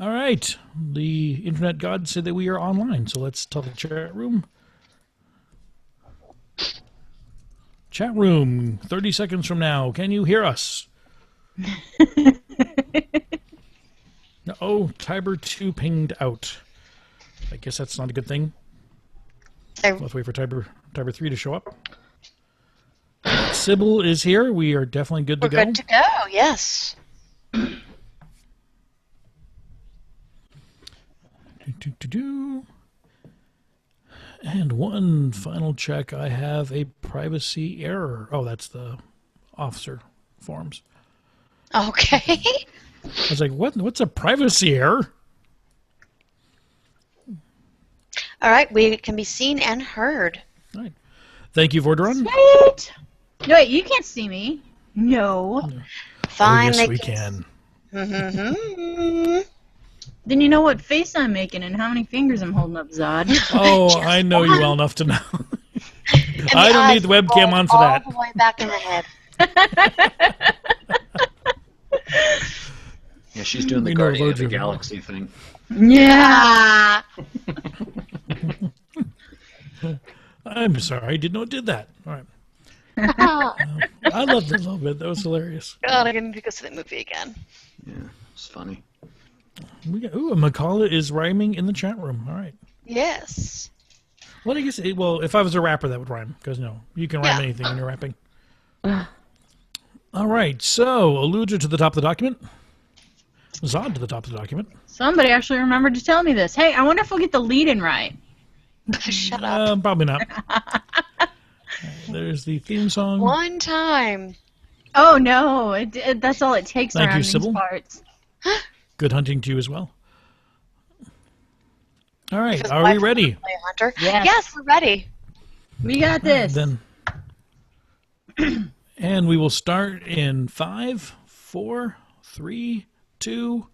All right. The internet gods said that we are online, so let's tell the chat room. Chat room, 30 seconds from now. Can you hear us? Oh, Tiber 2 pinged out. I guess that's not a good thing. Let's wait for Tiber 3 to show up. Sybil is here. We are definitely good to go. We're good to go, yes. And one final check. I have a privacy error. Oh, that's the officer forms. Okay. I was like, what's a privacy error? All right, we can be seen and heard. All right. Thank you, Vorderon. Sweet! No, wait, you can't see me. No. Fine. Oh, yes, we can. Mm-hmm. Then you know what face I'm making and how many fingers I'm holding up, Zod. Oh, I know you well enough to know. I don't need the webcam on for that. All the way back in the head. Yeah, she's doing the Guardian of the Galaxy thing. Yeah. I'm sorry, I didn't know it did that. All right. I loved it a little bit. That was hilarious. God, I need to go see that movie again. Yeah, it's funny. Ooh, Makala is rhyming in the chat room. All right. Yes. Well, I guess, well, if I was a rapper, that would rhyme. Because, no, you can rhyme anything when you're rapping. All right, so, Aludra to the top of the document. Zod to the top of the document. Somebody actually remembered to tell me this. Hey, I wonder if we'll get the lead-in right. Shut up. Probably not. There's the theme song. One time. Oh, no. That's all it takes Thank around you, these Sybil. parts. Good hunting to you as well. All right, are we ready? Hunter. Yes. Yes, we're ready. We got this. Then, and we will start in 5, 4, 3, 2.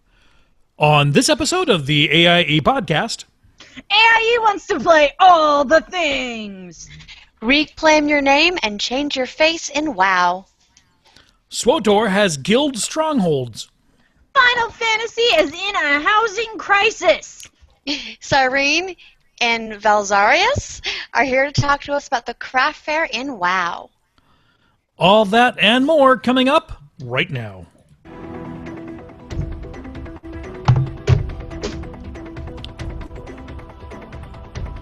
On this episode of the AIE Podcast. AIE wants to play all the things. Reclaim your name and change your face in WoW. SWTOR has guild strongholds. Final Fantasy is in a housing crisis. Cyrene and Valzarius are here to talk to us about the craft fair in WoW. All that and more coming up right now.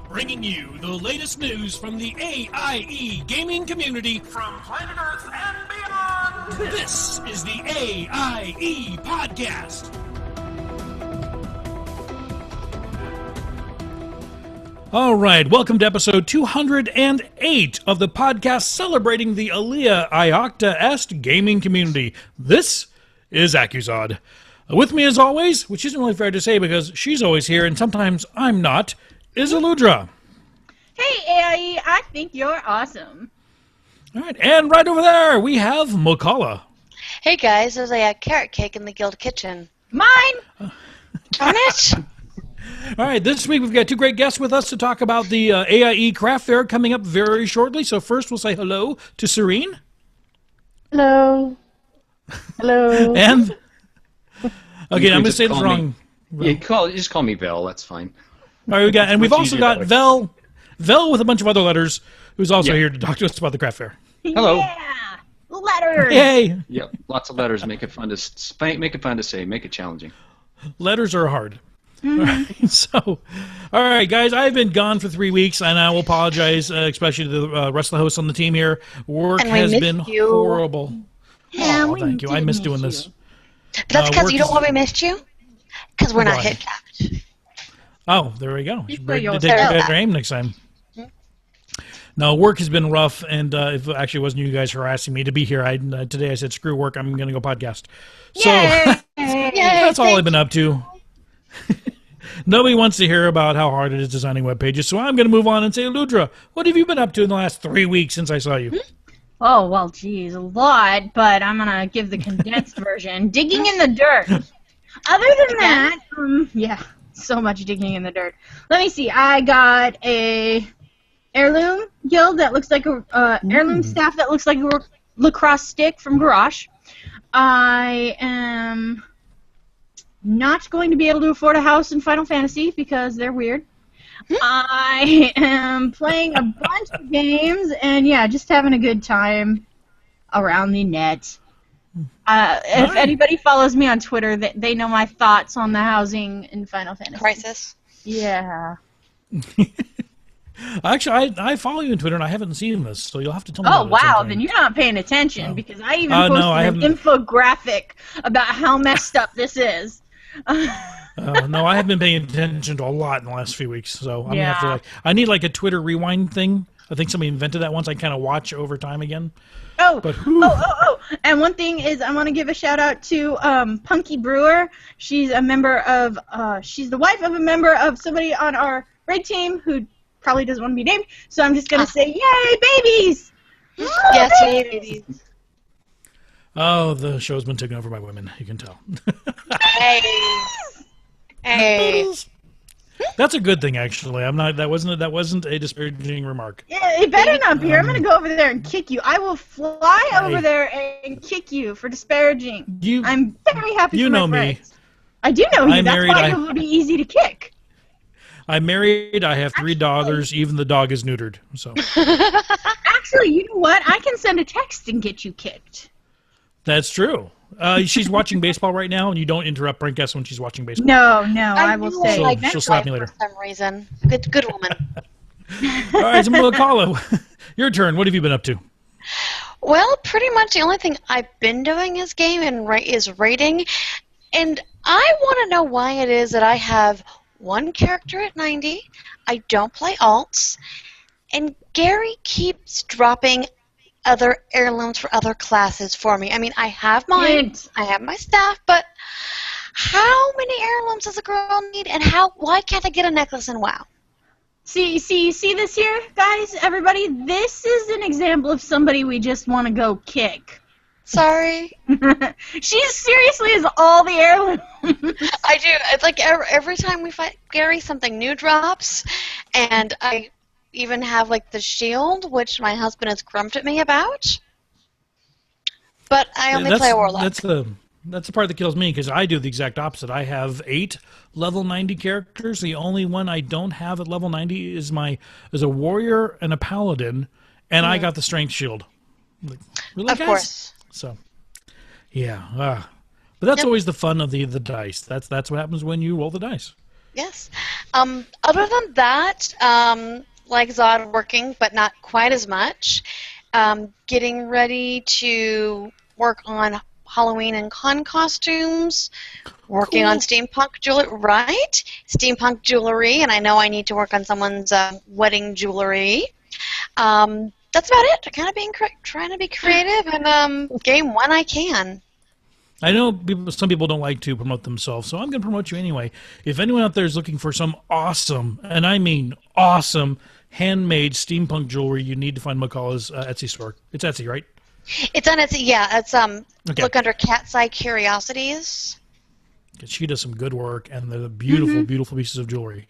Bringing you the latest news from the AIE gaming community from planet Earth and beyond. This is the AIE Podcast. All right, welcome to episode 208 of the podcast celebrating the Alea Iocta Est gaming community. This is Accusod. With me as always, which isn't really fair to say because she's always here and sometimes I'm not, is Aludra. Hey, AIE, I think you're awesome. All right, and right over there we have Makala. Hey guys, there's a carrot cake in the guild kitchen. Mine! Darn it! All right, this week we've got two great guests with us to talk about the AIE Craft Fair coming up very shortly. So first we'll say hello to Serene. Hello. Hello. And, okay, I'm going to say this wrong. Yeah, just call me Vel, that's fine. All right, and we've also got Vel. Vel with a bunch of other letters, who's also here to talk to us about the craft fair. Hello. Yeah! Letters! Yay! Yep, lots of letters. Make it fun to say. Make it challenging. Letters are hard. All right, so, all right, guys, I've been gone for 3 weeks, and I will apologize, especially to the rest of the hosts on the team here. Work has been horrible. Yeah, oh, thank you. I miss doing this. But that's because you don't want we missed you? Because we're not hit capped. Oh, there we go. Take yourself better aim next time. No, work has been rough, and if it actually wasn't you guys harassing me to be here, today I said, screw work, I'm going to go podcast. So that's all I've been up to. Nobody wants to hear about how hard it is designing web pages, so I'm going to move on and say, Ludra, what have you been up to in the last 3 weeks since I saw you? Oh, well, geez, a lot, but I'm going to give the condensed version. Digging in the dirt. Other than that, yeah, so much digging in the dirt. Let me see. I got a heirloom guild that looks like a heirloom staff that looks like a lacrosse stick from Garage. I am not going to be able to afford a house in Final Fantasy because they're weird. I am playing a bunch of games and, yeah, just having a good time around the net. If anybody follows me on Twitter, they know my thoughts on the housing in Final Fantasy. Crisis. Yeah. Actually, I follow you on Twitter, and I haven't seen this, so you'll have to tell me Oh, about it at some wow, point. then you're not paying attention, because I even no, posted I an haven't. infographic about how messed up this is. No, I have been paying attention to a lot in the last few weeks, so I'm gonna have to I need a Twitter rewind thing. I think somebody invented that once. I kind of watch over time again. Oh! And one thing is, I want to give a shout out to Punky Brewer. She's a member of. She's the wife of a member of somebody on our raid team who probably doesn't want to be named. So I'm just gonna say, yay, babies! Yes, babies. Oh, the show's been taken over by women. You can tell. Hey. That's a good thing, actually. I'm not. That wasn't a disparaging remark. Yeah, it better not be. I'm gonna go over there and kick you. I will fly over there and kick you for disparaging. I'm very happy. You for know my me. friends. I do know you. I'm That's married, why it would be easy to kick. I'm married. I have 3 daughters. Even the dog is neutered. So. Actually, you know what? I can send a text and get you kicked. That's true. She's watching baseball right now, and you don't interrupt Brinkess when she's watching baseball. No, I will say. She'll slap me later. For some reason. Good woman. All right, so Makala, your turn. What have you been up to? Well, pretty much the only thing I've been doing is is raiding, and I want to know why it is that I have one character at 90, I don't play alts, and Gary keeps dropping other heirlooms for other classes for me. I mean, I have mine, I have my staff, but how many heirlooms does a girl need, and why can't I get a necklace in WoW? See this here, guys, everybody? This is an example of somebody we just want to go kick. Sorry. She seriously is all the heirlooms. I do. It's like every time we fight Gary, something new drops, and I even have like the shield, which my husband has grumped at me about. But I only play a warlock. That's the part that kills me, because I do the exact opposite. I have 8 level 90 characters. The only one I don't have at level 90 is a warrior and a paladin, and I got the strength shield. Like, really, of guys? Course. So, yeah. But that's always the fun of the dice. That's what happens when you roll the dice. Yes. Other than that, like Zod, working, but not quite as much. Getting ready to work on Halloween and con costumes. Working on steampunk jewelry. Right? Steampunk jewelry, and I know I need to work on someone's wedding jewelry. That's about it. Kind of trying to be creative, and game when I can. I know some people don't like to promote themselves, so I'm going to promote you anyway. If anyone out there is looking for some awesome, and I mean awesome, handmade steampunk jewelry, you need to find Makala's Etsy store. It's Etsy, right? It's on Etsy, yeah. It's Okay. Look under Cat's Eye Curiosities. She does some good work, and they're beautiful, beautiful pieces of jewelry.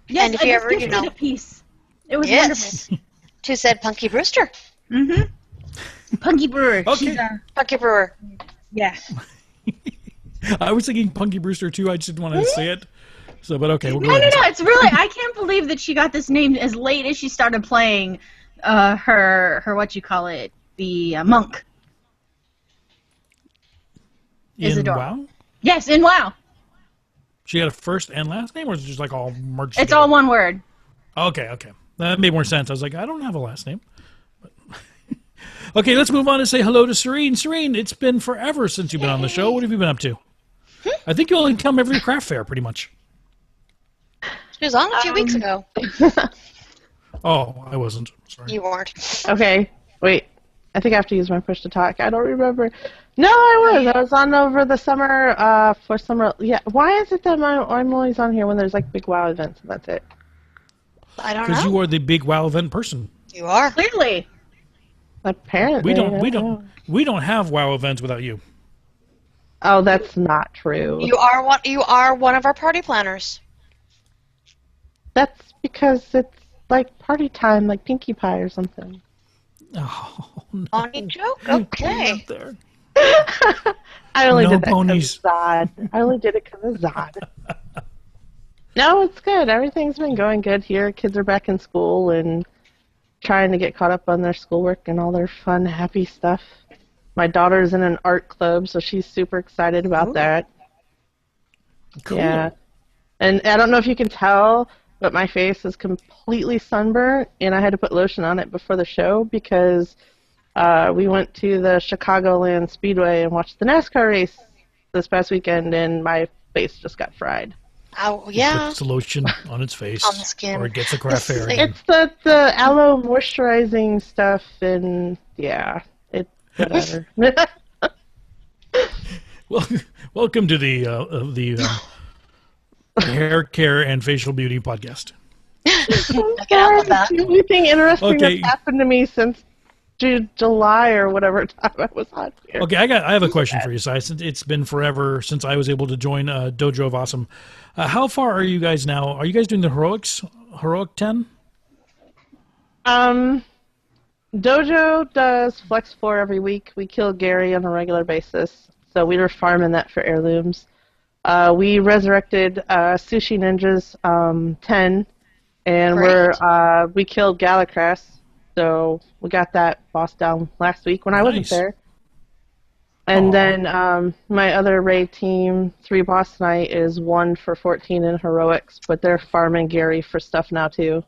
Yes, And if I you just ever, gifted a piece. It was wonderful. To said Punky Brewster. Punky Brewer. Okay. She's Punky Brewer. yeah. I was thinking Punky Brewster too. I just didn't want to say it. So, but okay, we'll go No, ahead. it's really, I can't believe that she got this name as late as she started playing her the monk. In Isadora. WoW? Yes, in WoW. She had a first and last name, or is it just like all merged It's together? all one word. Okay. That made more sense. I was like, I don't have a last name. But okay, let's move on and say hello to Serene. Serene, it's been forever since you've been on the show. What have you been up to? I think you only come every craft fair, pretty much. She was on a few weeks ago. Oh, I wasn't. Sorry. You weren't. Okay, wait. I think I have to use my push to talk. I don't remember. No, I was on over the summer for summer. Yeah, why is it that I'm always on here when there's like big WoW events and that's it? I don't know. Because you are the big WoW event person. You are. Clearly. Apparently. We don't have WoW events without you. Oh, that's not true. You are one of our party planners. That's because it's like party time, like Pinkie Pie or something. Oh, no. Funny joke. Okay. Up there. I only No did that ponies. because of Zod. I only did it because of Zod. No, it's good. Everything's been going good here. Kids are back in school and trying to get caught up on their schoolwork and all their fun, happy stuff. My daughter's in an art club, so she's super excited about that. Cool. Yeah. And I don't know if you can tell, but my face is completely sunburnt, and I had to put lotion on it before the show because we went to the Chicagoland Speedway and watched the NASCAR race this past weekend, and my face just got fried. Oh, yeah. Puts the lotion on its face. On the skin. Or it gets a craft fairy. It's the aloe moisturizing stuff, and yeah, whatever. Well, welcome to the hair care and facial beauty podcast. Get out with that. The only thing interesting Okay. that's happened to me since July or whatever time I was on here. Okay, I have a question for you, Si. Since it's been forever since I was able to join Dojo of Awesome, how far are you guys now? Are you guys doing the Heroic 10? Dojo does Flex 4 every week. We kill Gary on a regular basis, so we were farming that for heirlooms. We resurrected Sushi Ninjas 10, and Great. we killed Galacras, so we got that boss down last week when I wasn't Nice. there. And Aw. then my other raid team, 3 boss night, is 1 for 14 in heroics, but they're farming Gary for stuff now too.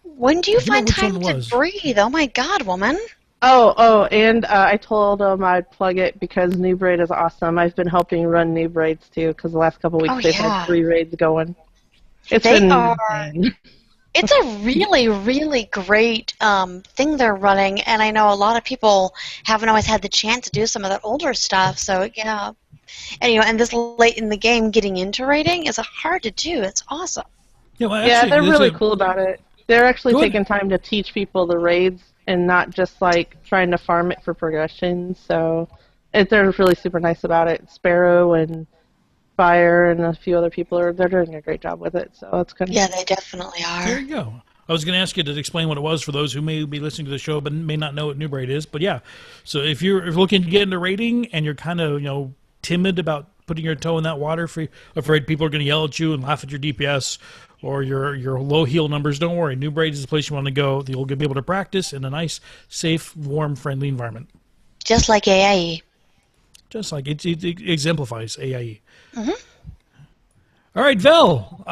When do you Do you know find which time one to was? breathe? Oh my God, woman. And I told them I'd plug it because New Braid is awesome. I've been helping run New Braids too because the last couple weeks Oh, they've yeah. had 3 raids going. It's They been are- insane. It's a really, really great thing they're running, and I know a lot of people haven't always had the chance to do some of that older stuff. So yeah, and this late in the game, getting into raiding is hard to do. It's awesome. Yeah, well, Yeah, actually, they're there's really a- cool about it. They're actually Good. taking time to teach people the raids and not just like trying to farm it for progression. So they're really super nice about it. Sparrow and Fire and a few other people they're doing a great job with it. So it's kind of Yeah, they definitely There are. you go. I was going to ask you to explain what it was for those who may be listening to the show but may not know what New Braid is. But yeah, so if you're looking to get into raiding and you're kind of timid about putting your toe in that water, afraid people are going to yell at you and laugh at your DPS or your low heal numbers, don't worry. New Braid is the place you want to go. You'll be able to practice in a nice, safe, warm, friendly environment. Just like AIE. Just like it exemplifies AIE. Mm-hmm. All right, Vel.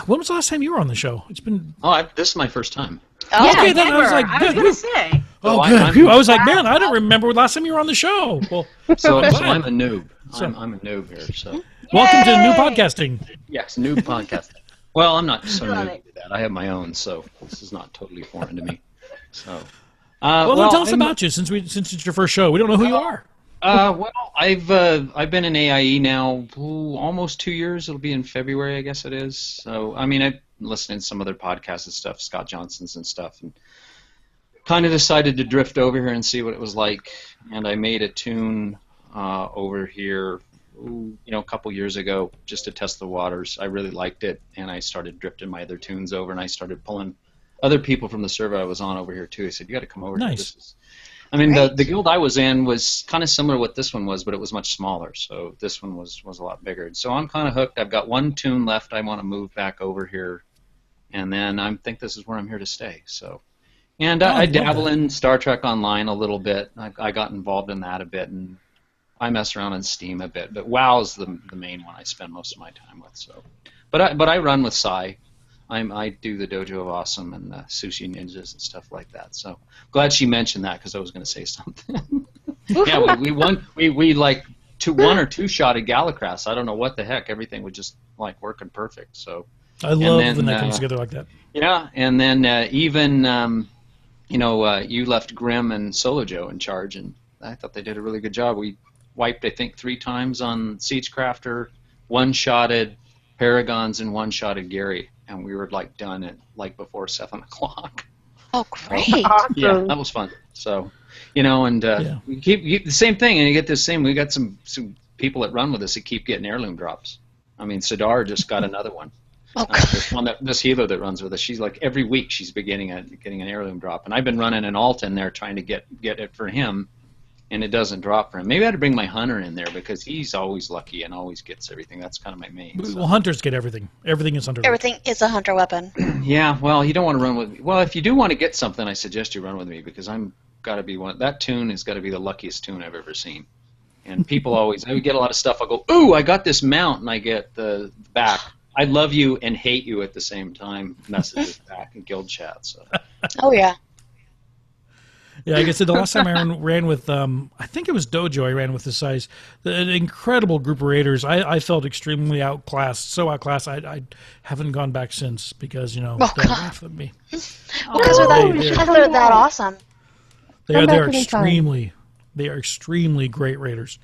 When was the last time you were on the show? It's been. This is my first time. Oh, Okay, then I was never. like, I was good. gonna say. Oh, Oh, good. I'm- I was like, man, I don't remember the last time you were on the show. Well, So Go ahead. I'm a noob. I'm a noob here. So welcome to new Yay! podcasting. yes, noob podcast. Well, I'm not so Love new it. to that. I have my own, so this is not totally foreign to me. So, Well, then tell us I'm- about you since it's your first show. We don't know who you are. Well, I've been in AIE now almost 2 years. It'll be in February, I guess it is. So, I mean, I've listened to some other podcasts and stuff, Scott Johnson's and stuff, and kind of decided to drift over here and see what it was like. And I made a tune over here, a couple years ago, just to test the waters. I really liked it, and I started drifting my other tunes over, and I started pulling other people from the server I was on over here too. I said, "You got to come over here." Nice. I mean, Great. the guild I was in was kind of similar to what this one was, but it was much smaller. So this one was a lot bigger. So I'm kind of hooked. I've got one tune left. I want to move back over here, and then I think this is where I'm here to stay. So, and Oh, I love dabble that. in Star Trek Online a little bit. I got involved in that a bit, and I mess around in Steam a bit. But WoW is the main one I spend most of my time with. So, but I run with Sai. I do the Dojo of Awesome and Sushi Ninjas and stuff like that. So glad she mentioned that because I was going to say something. Yeah, we won. We like one or two shot at Galacras. I don't know what the heck. Everything was just like working perfect. So I love then, when that comes together like that. yeah, and then even you left Grim and Solo Joe in charge, and I thought they did a really good job. We wiped I think 3 times on Siegecrafter, one-shotted Paragons, and one-shotted Gary. And we were like done at like before 7 o'clock. Oh, great. awesome. Yeah, that was fun. So, and Yeah. we keep the same thing, and you get the same. We got some people that run with us that keep getting heirloom drops. I mean, Sidar just got another one. Oh, This healer that runs with us, she's like every week she's getting an heirloom drop, and I've been running an alt in there trying to get it for him, and it doesn't drop for him. Maybe I had to bring my hunter in there because he's always lucky and always gets everything. That's kind of my main. So. Well, hunters get everything. Everything is hunter. Everything is a hunter weapon. Yeah, well, you don't want to run with me. Well, if you do want to get something, I suggest you run with me because I'm got to be one. That tune has got to be the luckiest tune I've ever seen. And people always, I get a lot of stuff. I'll go, ooh, I got this mount, and I get the back. I love you and hate you at the same time messages back in guild chat. So. Oh, yeah. Yeah, like I said, the last time I ran with, I think it was Dojo I ran with this size. An incredible group of raiders. I felt extremely outclassed. So outclassed, I haven't gone back since because, they're off of me. Well, because they're that awesome. They're extremely great raiders.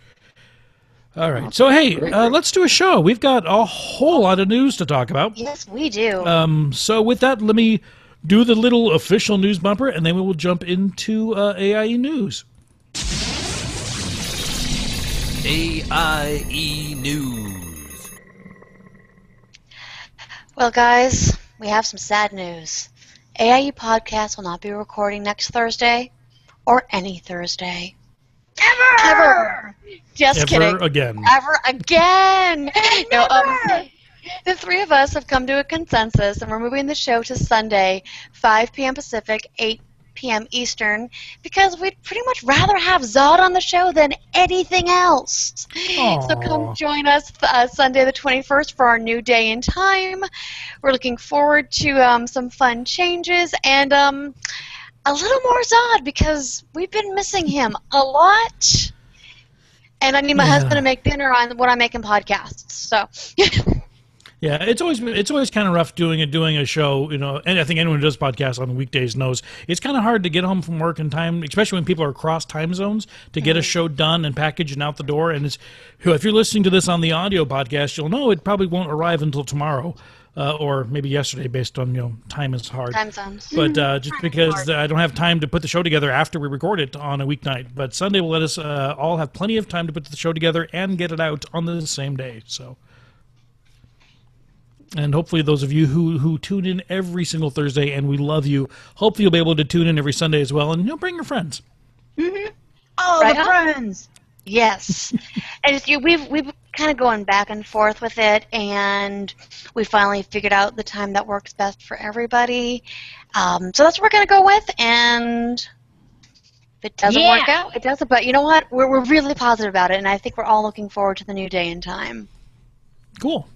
All right. So, hey, let's do a show. We've got a whole lot of news to talk about. Yes, we do. So with that, let me do the little official news bumper, and then we will jump into AIE news. AIE news. Well, guys, we have some sad news. AIE Podcast will not be recording next Thursday or any Thursday. Ever! Just kidding. Again. Ever again! No, the three of us have come to a consensus, and we're moving the show to Sunday, 5 p.m. Pacific, 8 p.m. Eastern, because we'd pretty much rather have Zod on the show than anything else. Aww. So come join us Sunday the 21st for our new day and time. We're looking forward to some fun changes and a little more Zod because we've been missing him a lot. And I need my husband to make dinner on what I'm making podcasts. So... Yeah, it's always kind of rough doing a show, and I think anyone who does podcasts on weekdays knows it's kind of hard to get home from work in time, especially when people are across time zones, to get a show done and packaged and out the door. And if you're listening to this on the audio podcast, you'll know it probably won't arrive until tomorrow. Or maybe yesterday, based on time is hard. Time zones. But just because I don't have time to put the show together after we record it on a weeknight, but Sunday will let us all have plenty of time to put the show together and get it out on the same day. So, and hopefully those of you who tune in every single Thursday, and we love you, hopefully you'll be able to tune in every Sunday as well, and bring your friends. Mm-hmm. Oh, right, the friends. Yes. And we've kind of going back and forth with it, and we finally figured out the time that works best for everybody. So that's what we're going to go with, and if it doesn't work out, it doesn't. But you know what? We're really positive about it, and I think we're all looking forward to the new day and time. Cool.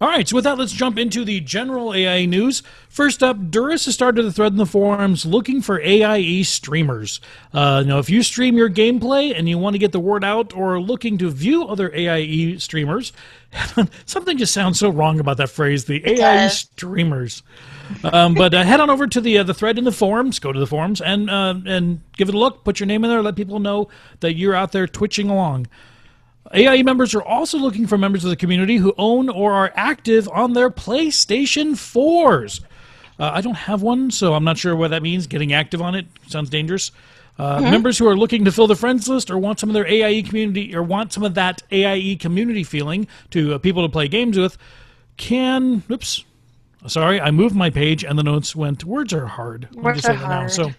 All right, so with that, let's jump into the general AIE news. First up, Duris has started a thread in the forums looking for AIE streamers. If you stream your gameplay and you want to get the word out or looking to view other AIE streamers, something just sounds so wrong about that phrase, the AIE streamers. But head on over to the thread in the forums, go to the forums, and give it a look, put your name in there, let people know that you're out there twitching along. AIE members are also looking for members of the community who own or are active on their PlayStation 4s. I don't have one, so I'm not sure what that means. Getting active on it sounds dangerous. Members who are looking to fill the friends list or want some of their AIE community or want some of that AIE community feeling to people to play games with can. Oops, sorry, I moved my page and the notes went. Words are hard. Let me just say that now. So.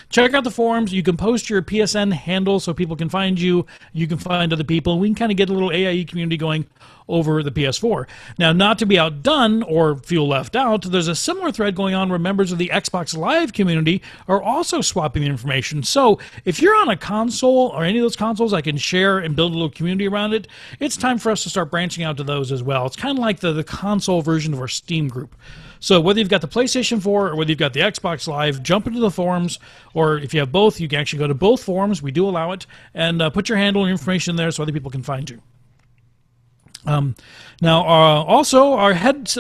Check out the forums. You can post your PSN handle so people can find you. You can find other people. We can kind of get a little AIE community going over the PS4. Now, not to be outdone or feel left out, there's a similar thread going on where members of the Xbox Live community are also swapping the information. So if you're on a console or any of those consoles I can share and build a little community around it, it's time for us to start branching out to those as well. It's kind of like the console version of our Steam group. So whether you've got the PlayStation 4 or whether you've got the Xbox Live, jump into the forums, or if you have both, you can actually go to both forums. We do allow it, and put your handle and information there so other people can find you. Also, our head...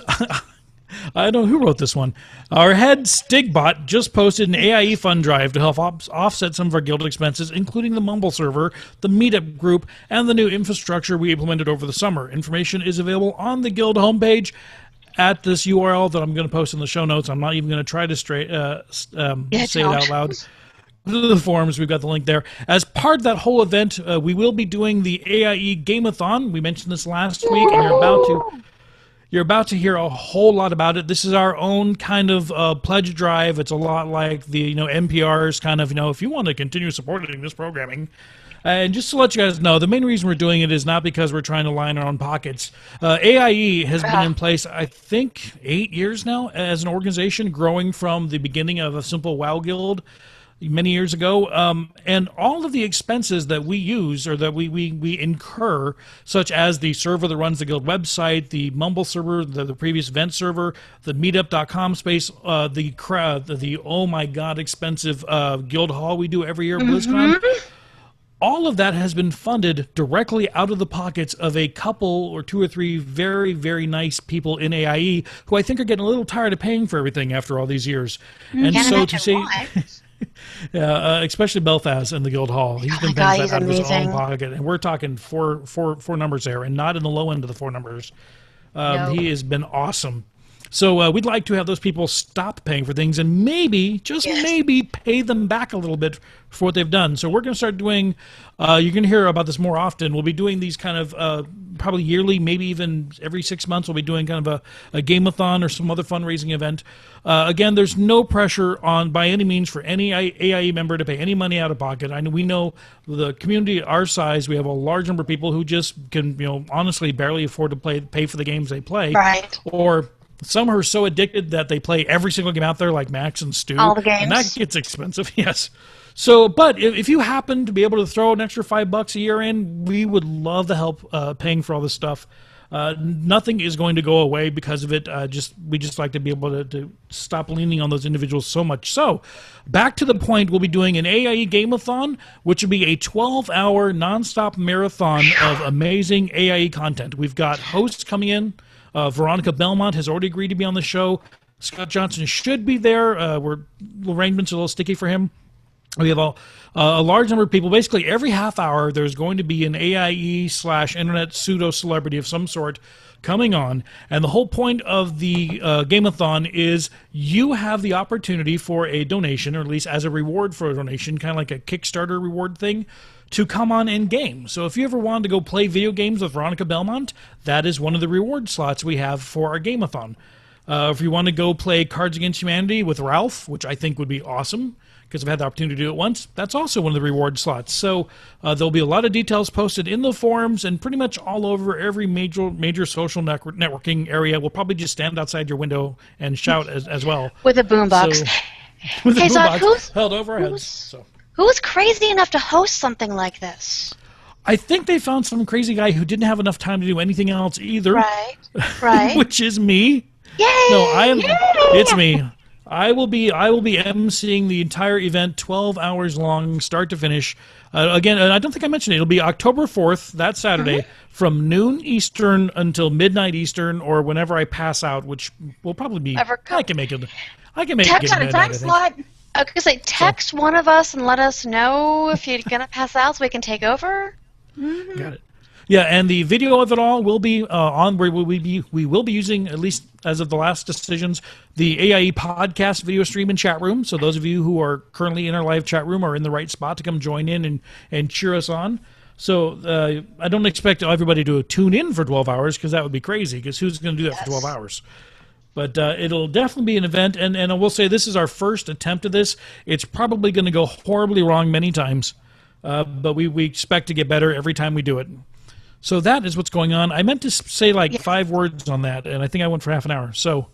I don't know who wrote this one. Our head Stigbot just posted an AIE fund drive to help offset some of our guild expenses, including the Mumble server, the meetup group, and the new infrastructure we implemented over the summer. Information is available on the guild homepage at this URL that I'm going to post in the show notes. I'm not even going to try to say it out loud. Go to the forums. We've got the link there. As part of that whole event, we will be doing the AIE Gameathon. We mentioned this last week, and you're about to hear a whole lot about it. This is our own kind of pledge drive. It's a lot like the NPR's kind of, if you want to continue supporting this programming, And just to let you guys know, the main reason we're doing it is not because we're trying to line our own pockets. AIE has been in place, I think, 8 years now as an organization, growing from the beginning of a simple WoW guild many years ago. And all of the expenses that we use or that we incur, such as the server that runs the guild website, the Mumble server, the previous event server, the meetup.com space, the oh my god expensive guild hall we do every year at BlizzCon. All of that has been funded directly out of the pockets of a couple or two or three very, very nice people in AIE who I think are getting a little tired of paying for everything after all these years. And so to say, especially Belfast in the guild hall, he's been paying that out of his own pocket, and we're talking four numbers there, and not in the low end of the 4 numbers. He has been awesome. So we'd like to have those people stop paying for things and maybe, just maybe, pay them back a little bit for what they've done. So we're going to start doing, you're going to hear about this more often. We'll be doing these kind of probably yearly, maybe even every 6 months, we'll be doing kind of a game-a-thon or some other fundraising event. Again, there's no pressure on, by any means, for any AIE member to pay any money out of pocket. I know we know the community our size, we have a large number of people who just can, honestly barely afford to pay for the games they play. Right. Or some are so addicted that they play every single game out there, like Max and Stu. All the games. And that gets expensive, yes. So, but if you happen to be able to throw an extra $5 a year in, we would love the help paying for all this stuff. Nothing is going to go away because of it. We just like to be able to stop leaning on those individuals so much. So, back to the point, we'll be doing an AIE Game-a-thon, which will be a 12-hour nonstop marathon of amazing AIE content. We've got hosts coming in. Veronica Belmont has already agreed to be on the show. Scott Johnson should be there. Arrangements are a little sticky for him. We have a large number of people. Basically, every half hour, there's going to be an AIE/internet pseudo-celebrity of some sort coming on. And the whole point of the Game-a-thon is you have the opportunity for a donation, or at least as a reward for a donation, kind of like a Kickstarter reward thing, to come on in game. So if you ever wanted to go play video games with Veronica Belmont, that is one of the reward slots we have for our Game-a-thon. If you want to go play Cards Against Humanity with Ralph, which I think would be awesome, because I've had the opportunity to do it once, that's also one of the reward slots. So there'll be a lot of details posted in the forums and pretty much all over every major social networking area. We'll probably just stand outside your window and shout as well. With a boombox. So, with Hey, a Zod, boombox held over our heads. So. Who's crazy enough to host something like this? I think they found some crazy guy who didn't have enough time to do anything else either. Right. Which is me. Yay! No, Yay! It's me. I will be emceeing the entire event, 12 hours long, start to finish. Again, I don't think I mentioned it. It'll be October 4th, that Saturday, from noon Eastern until midnight Eastern, or whenever I pass out, which will probably be. I can make it. I can make it. Text on a time slot. I was going to say, text one of us and let us know if you're going to pass out so we can take over. Got it. Yeah, and the video of it all will be on where we will be using, at least as of the last decisions, the AIE Podcast video stream and chat room. So those of you who are currently in our live chat room are in the right spot to come join in and cheer us on. So I don't expect everybody to tune in for 12 hours because that would be crazy, because who's going to do that for 12 hours? But it'll definitely be an event, and I will say this is our first attempt at this. It's probably going to go horribly wrong many times, but we expect to get better every time we do it. So that is what's going on. I meant to say like 5 words on that, and I think I went for half an hour. So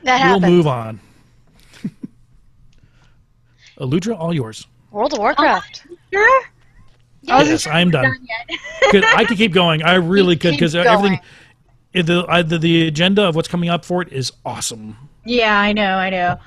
we'll move on. Aludra, all yours. World of Warcraft. Sure? Yes, I'm done. I could keep going. I really could, because everything... The agenda of what's coming up for it is awesome. Yeah, I know.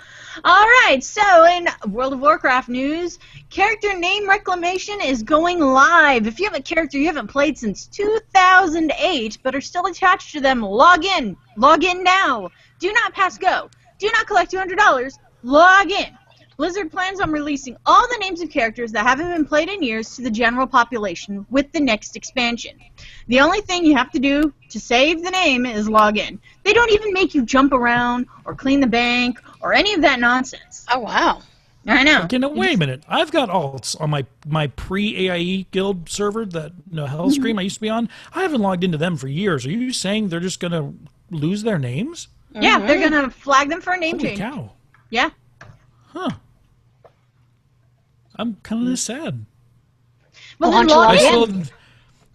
All right, so in World of Warcraft news, character name reclamation is going live. If you have a character you haven't played since 2008 but are still attached to them, log in. Log in now. Do not pass go. Do not collect $200. Log in. Blizzard plans on releasing all the names of characters that haven't been played in years to the general population with the next expansion. The only thing you have to do to save the name is log in. They don't even make you jump around or clean the bank or any of that nonsense. Oh, wow. I know. Okay, now, wait a minute. I've got alts on my pre-AIE guild server, that Hellscream I used to be on. I haven't logged into them for years. Are you saying they're just going to lose their names? Yeah, they're going to flag them for a name change. Holy cow. Yeah. Huh. I'm kind of sad. Well, Why then don't you log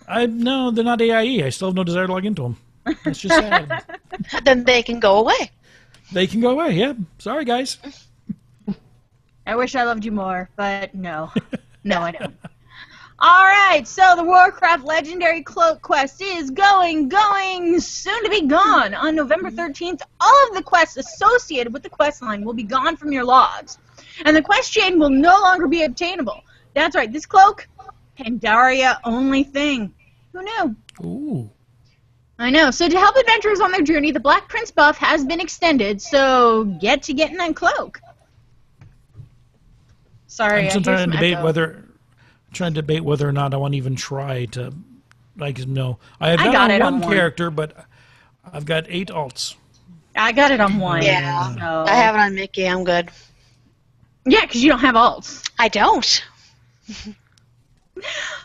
log in. No, they're not AIE. I still have no desire to log into them. That's just sad. Then they can go away. They can go away. Yeah. Sorry, guys. I wish I loved you more, but no. No, I don't. Alright, so the Warcraft Legendary Cloak quest is going, soon to be gone. On November 13th, all of the quests associated with the quest line will be gone from your logs. And the quest chain will no longer be obtainable. That's right, this cloak, Pandaria only thing. Who knew? Ooh. I know. So to help adventurers on their journey, the Black Prince buff has been extended, so get to getting that cloak. Sorry, I'm still I hear trying to some debate echo. whether or not I want to even try to, no. I have I got got it on on one one. character, but I've got 8 alts. I got it on one. Yeah. So. I have it on Mickey. I'm good. Yeah, because you don't have alts. I don't.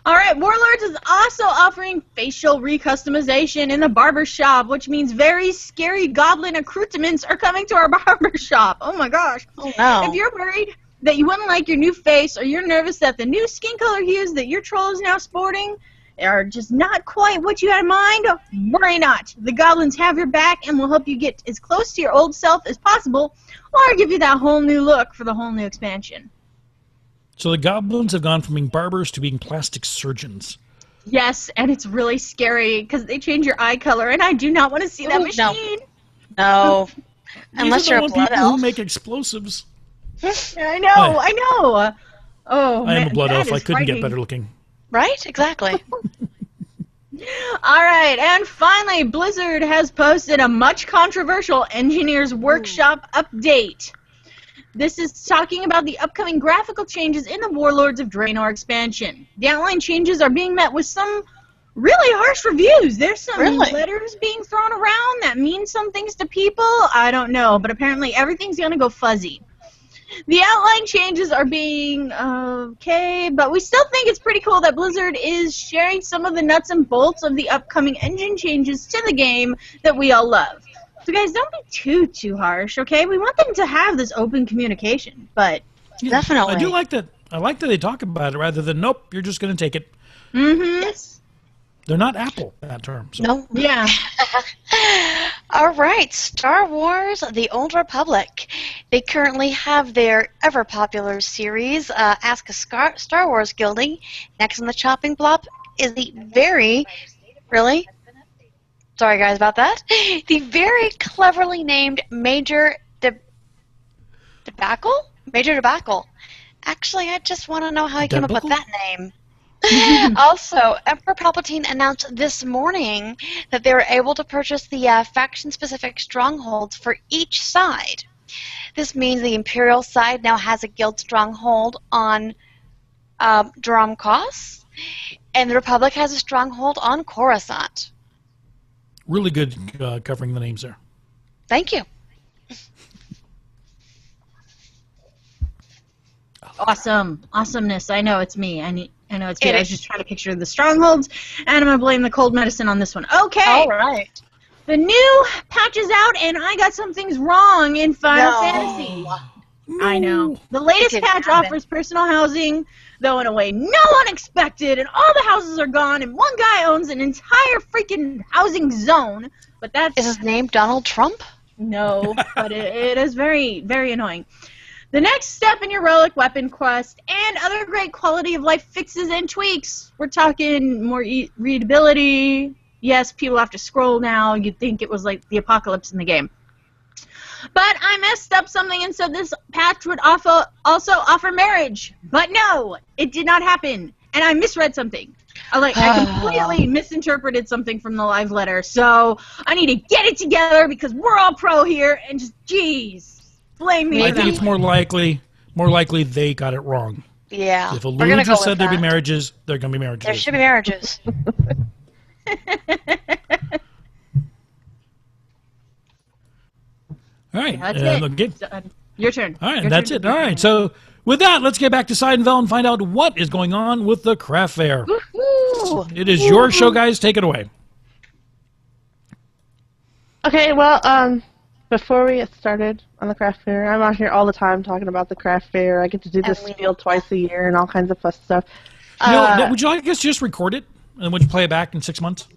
Alright, Warlords is also offering facial recustomization in the barber shop, which means very scary goblin accoutrements are coming to our barber shop. Oh my gosh. Oh, no. If you're worried that you wouldn't like your new face, or you're nervous that the new skin color hues that your troll is now sporting are just not quite what you had in mind, worry not. The goblins have your back and will help you get as close to your old self as possible, or give you that whole new look for the whole new expansion. So the goblins have gone from being barbers to being plastic surgeons. Yes, and it's really scary because they change your eye color, and I do not want to see that Ooh, no. machine. No. Unless These you're are a the blood people who elf. make explosives. I know. Oh, I am man, a blood that elf. I is couldn't get frightening. better looking. Right? Exactly. All right, and finally, Blizzard has posted a much controversial Engineers Workshop update. This is talking about the upcoming graphical changes in the Warlords of Draenor expansion. The outline changes are being met with some really harsh reviews. There's some Really? letters being thrown around that mean some things to people. I don't know, but apparently everything's going to go fuzzy. The outline changes are being okay, but we still think it's pretty cool that Blizzard is sharing some of the nuts and bolts of the upcoming engine changes to the game that we all love. So guys, don't be too harsh, okay? We want them to have this open communication, but... Yeah, Definitely. I do like that. I like that they talk about it rather than, nope, you're just going to take it. Mm-hmm. Yes. They're not Apple, that term. So. No. Yeah. All right, Star Wars: The Old Republic. They currently have their ever-popular series, Ask a Star Wars Guilding. Next on the chopping block is the really? Sorry, guys, about that. The very cleverly named Major Debacle? Major Debacle. Actually, I just want to know how he came up with Debacle? that name. Also, Emperor Palpatine announced this morning that they were able to purchase the faction-specific strongholds for each side. This means the Imperial side now has a guild stronghold on Dromkos, and the Republic has a stronghold on Coruscant. Really good covering the names there. Thank you. Awesomeness. I know it's me. I know it's me. It I was is. just trying to picture the strongholds, and I'm going to blame the cold medicine on this one. Okay. All right. The new patch is out, and I got some things wrong in Final No. Fantasy. I know. The latest It patch happened. offers personal housing, though in a way no one expected, and all the houses are gone, and one guy owns an entire freaking housing zone. But that's... Is his name Donald Trump? No, but it is very, very annoying. The next step in your relic weapon quest and other great quality of life fixes and tweaks. We're talking more readability. Yes, people have to scroll now. You'd think it was like the apocalypse in the game. But I messed up something and said this patch would also offer marriage. But no, it did not happen. And I misread something. I completely misinterpreted something from the live letter. So I need to get it together because we're all pro here and just, jeez. Blame me. I for think that. it's more likely they got it wrong. Yeah. If we're gonna Eluger go said with there'd be that. marriages, there are going to be marriages. There should be marriages. All right. That's it. Okay. Your turn. All right, Your that's turn. it. All right, so with that, let's get back to Seidenfeld and find out what is going on with the craft fair. Woo! It is your show, guys. Take it away. Okay, well, before we get started on the craft fair, I'm out here all the time talking about the craft fair. I get to do this And we spiel love twice a year and all kinds of fun stuff. Would you like us to just record it, and would you play it back in 6 months?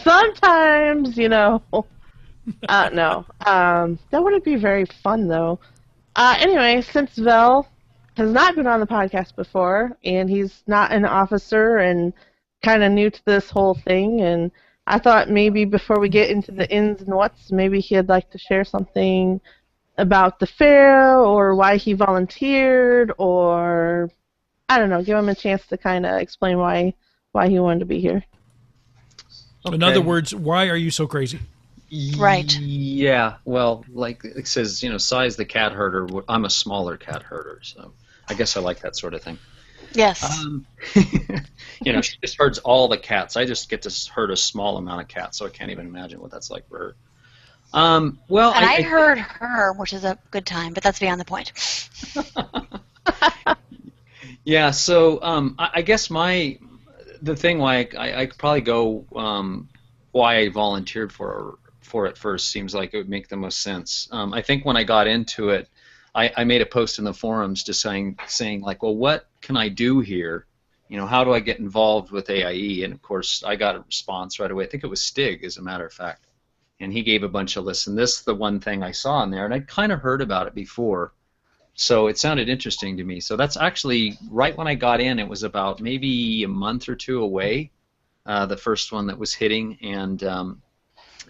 Sometimes, no. That wouldn't be very fun, though. Anyway, since Vel has not been on the podcast before, and he's not an officer and kind of new to this whole thing, and I thought maybe before we get into the ins and whats, maybe he'd like to share something about the fair, or why he volunteered, or, I don't know, give him a chance to kind of explain why he wanted to be here. Okay. In other words, why are you so crazy? Right. Yeah, well, like it says, size the cat herder. I'm a smaller cat herder, so I guess I like that sort of thing. Yes. She just herds all the cats. I just get to herd a small amount of cats, so I can't even imagine what that's like for her. Well, and I heard her, which is a good time, but that's beyond the point. Yeah, so I guess the thing why I could probably go why I volunteered for it first seems like it would make the most sense. I think when I got into it, I made a post in the forums just saying like, well, what can I do here? How do I get involved with AIE? And of course, I got a response right away. I think it was Stig, as a matter of fact, and he gave a bunch of lists. And this is the one thing I saw in there, and I'd kind of heard about it before, so it sounded interesting to me. So that's actually right when I got in. It was about maybe a month or two away, the first one that was hitting, and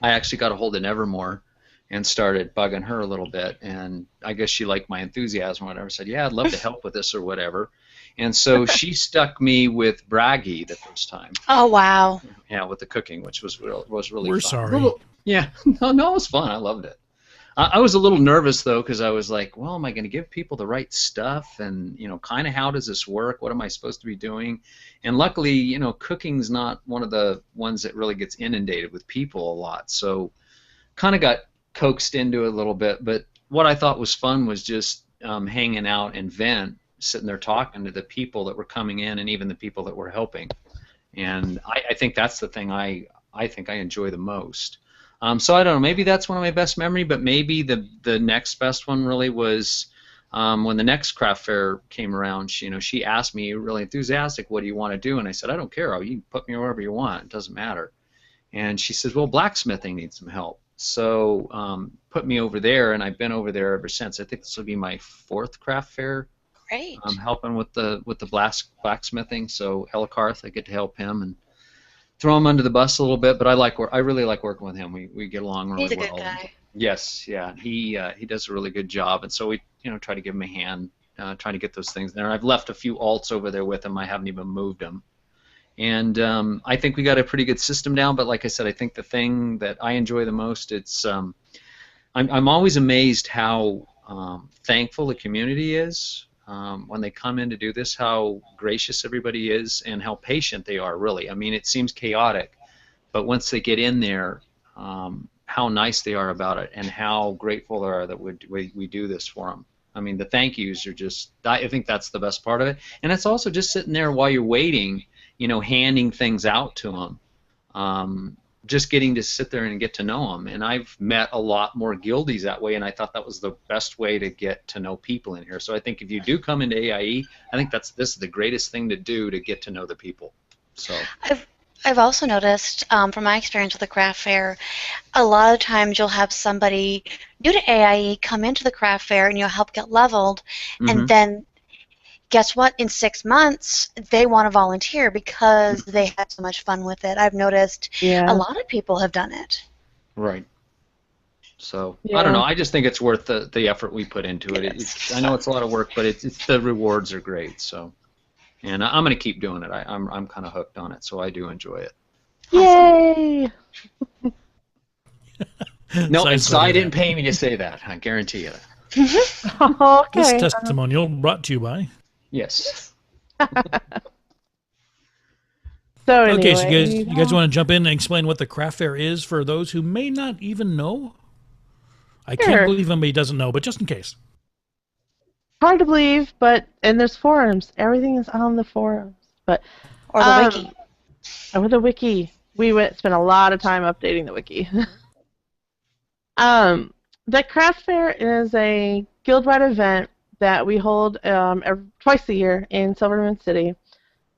I actually got a hold of Nevermore and started bugging her a little bit, and I guess she liked my enthusiasm or whatever, said, yeah, I'd love to help with this or whatever. And so she stuck me with Braggy the first time. Oh, wow. Yeah, with the cooking, which was really We're fun. sorry. Yeah, no, it was fun. I loved it. I was a little nervous, though, because I was like, well, am I going to give people the right stuff? And, kind of how does this work? What am I supposed to be doing? And luckily, cooking's not one of the ones that really gets inundated with people a lot. So kind of got coaxed into it a little bit. But what I thought was fun was just hanging out and vent, sitting there talking to the people that were coming in and even the people that were helping. And I think that's the thing I think I enjoy the most. So I don't know, maybe that's one of my best memory, but maybe the next best one really was when the next craft fair came around. She asked me, really enthusiastic, what do you want to do? And I said, I don't care. You can put me wherever you want. It doesn't matter. And she says, well, blacksmithing needs some help. So put me over there, and I've been over there ever since. I think this will be my 4th craft fair. Great. I'm helping with the blacksmithing. So Elkarth, I get to help him and throw him under the bus a little bit, but I really like working with him. We get along really well. He's a good guy. Yes, yeah, he does a really good job, and so we try to give him a hand, trying to get those things there. I've left a few alts over there with him. I haven't even moved them, and I think we got a pretty good system down. But like I said, I think the thing that I enjoy the most, it's I'm always amazed how thankful the community is. When they come in to do this, how gracious everybody is and how patient they are, really. I mean, it seems chaotic, but once they get in there, how nice they are about it and how grateful they are that we do this for them. I mean, the thank yous are just, I think that's the best part of it. And it's also just sitting there while you're waiting, handing things out to them. Just getting to sit there and get to know them. And I've met a lot more guildies that way, and I thought that was the best way to get to know people in here. So I think if you do come into AIE, I think this is the greatest thing to do to get to know the people. So I've also noticed from my experience with the craft fair, a lot of times you'll have somebody new to AIE come into the craft fair and you'll help get leveled, and then guess what? In 6 months, they want to volunteer because they had so much fun with it. I've noticed a lot of people have done it. Right. So I don't know. I just think it's worth the effort we put into it. I know it's a lot of work, but it's the rewards are great. So, and I'm going to keep doing it. I'm kind of hooked on it, so I do enjoy it. Yay! No, Sai didn't pay me to say that. I guarantee you. Okay. This testimonial brought to you by. Yes. So anyway, Okay, so you guys want to jump in and explain what the craft fair is for those who may not even know? I can't believe anybody doesn't know, but just in case. Hard to believe, and there's forums. Everything is on the forums, but Or the wiki. Or the wiki. We spent a lot of time updating the wiki. The craft fair is a guild-wide event that we hold twice a year in Silvermoon City.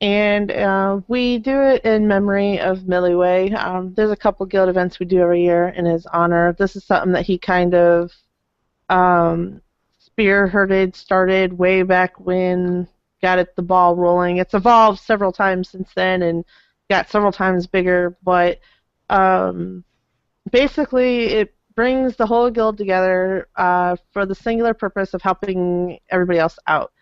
And we do it in memory of Milliway. There's a couple guild events we do every year in his honor. This is something that he kind of spearheaded, started way back when, got the ball rolling. It's evolved several times since then and got several times bigger, but basically it brings the whole guild together for the singular purpose of helping everybody else out.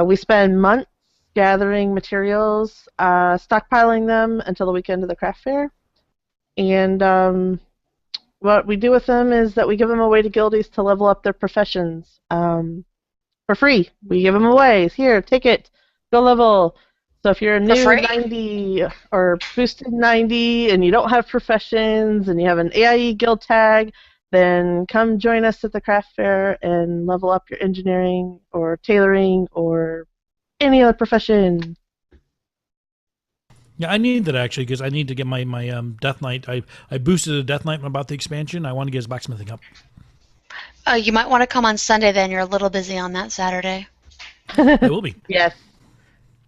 We spend months gathering materials, stockpiling them until the weekend of the craft fair. And what we do with them is that we give them away to guildies to level up their professions for free. We give them away. Here, take it. Go level. So if you're a new 90 or boosted 90 and you don't have professions and you have an AIE guild tag, then come join us at the craft fair and level up your engineering or tailoring or any other profession. Yeah, I need that actually because I need to get my Death Knight. I boosted a Death Knight about the expansion. I want to get his blacksmithing up. You might want to come on Sunday then. You're a little busy on that Saturday. I will be. Yes.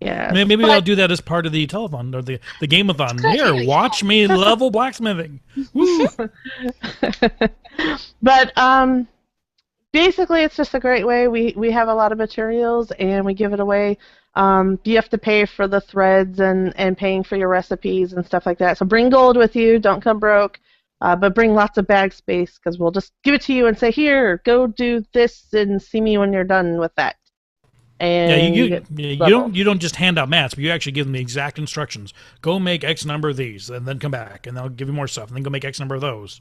Yeah. Maybe I'll do that as part of the telethon or the game-a-thon. Here, watch me level blacksmithing. Woo. But basically, it's just a great way. We have a lot of materials and we give it away. You have to pay for the threads and paying for your recipes and stuff like that. So bring gold with you. Don't come broke. But bring lots of bag space because we'll just give it to you and say, here, go do this and see me when you're done with that. And you don't just hand out mats, but you actually give them the exact instructions. Go make X number of these, and then come back, and they'll give you more stuff, and then go make X number of those.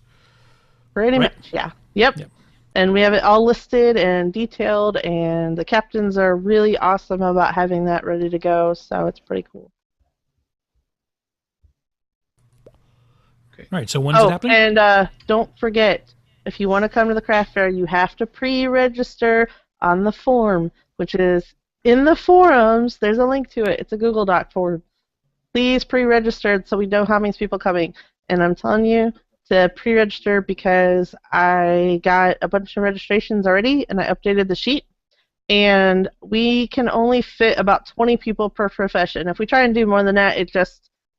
Pretty much, yeah. Yep. And we have it all listed and detailed, and the captains are really awesome about having that ready to go, so it's pretty cool. Okay. All right, so when's it happening? And don't forget, if you want to come to the craft fair, you have to pre-register on the form, which is in the forums. There's a link to it. It's a Google Doc form. Please pre-register so we know how many people coming. And I'm telling you to pre-register because I got a bunch of registrations already, and I updated the sheet. And we can only fit about 20 people per profession. If we try and do more than that,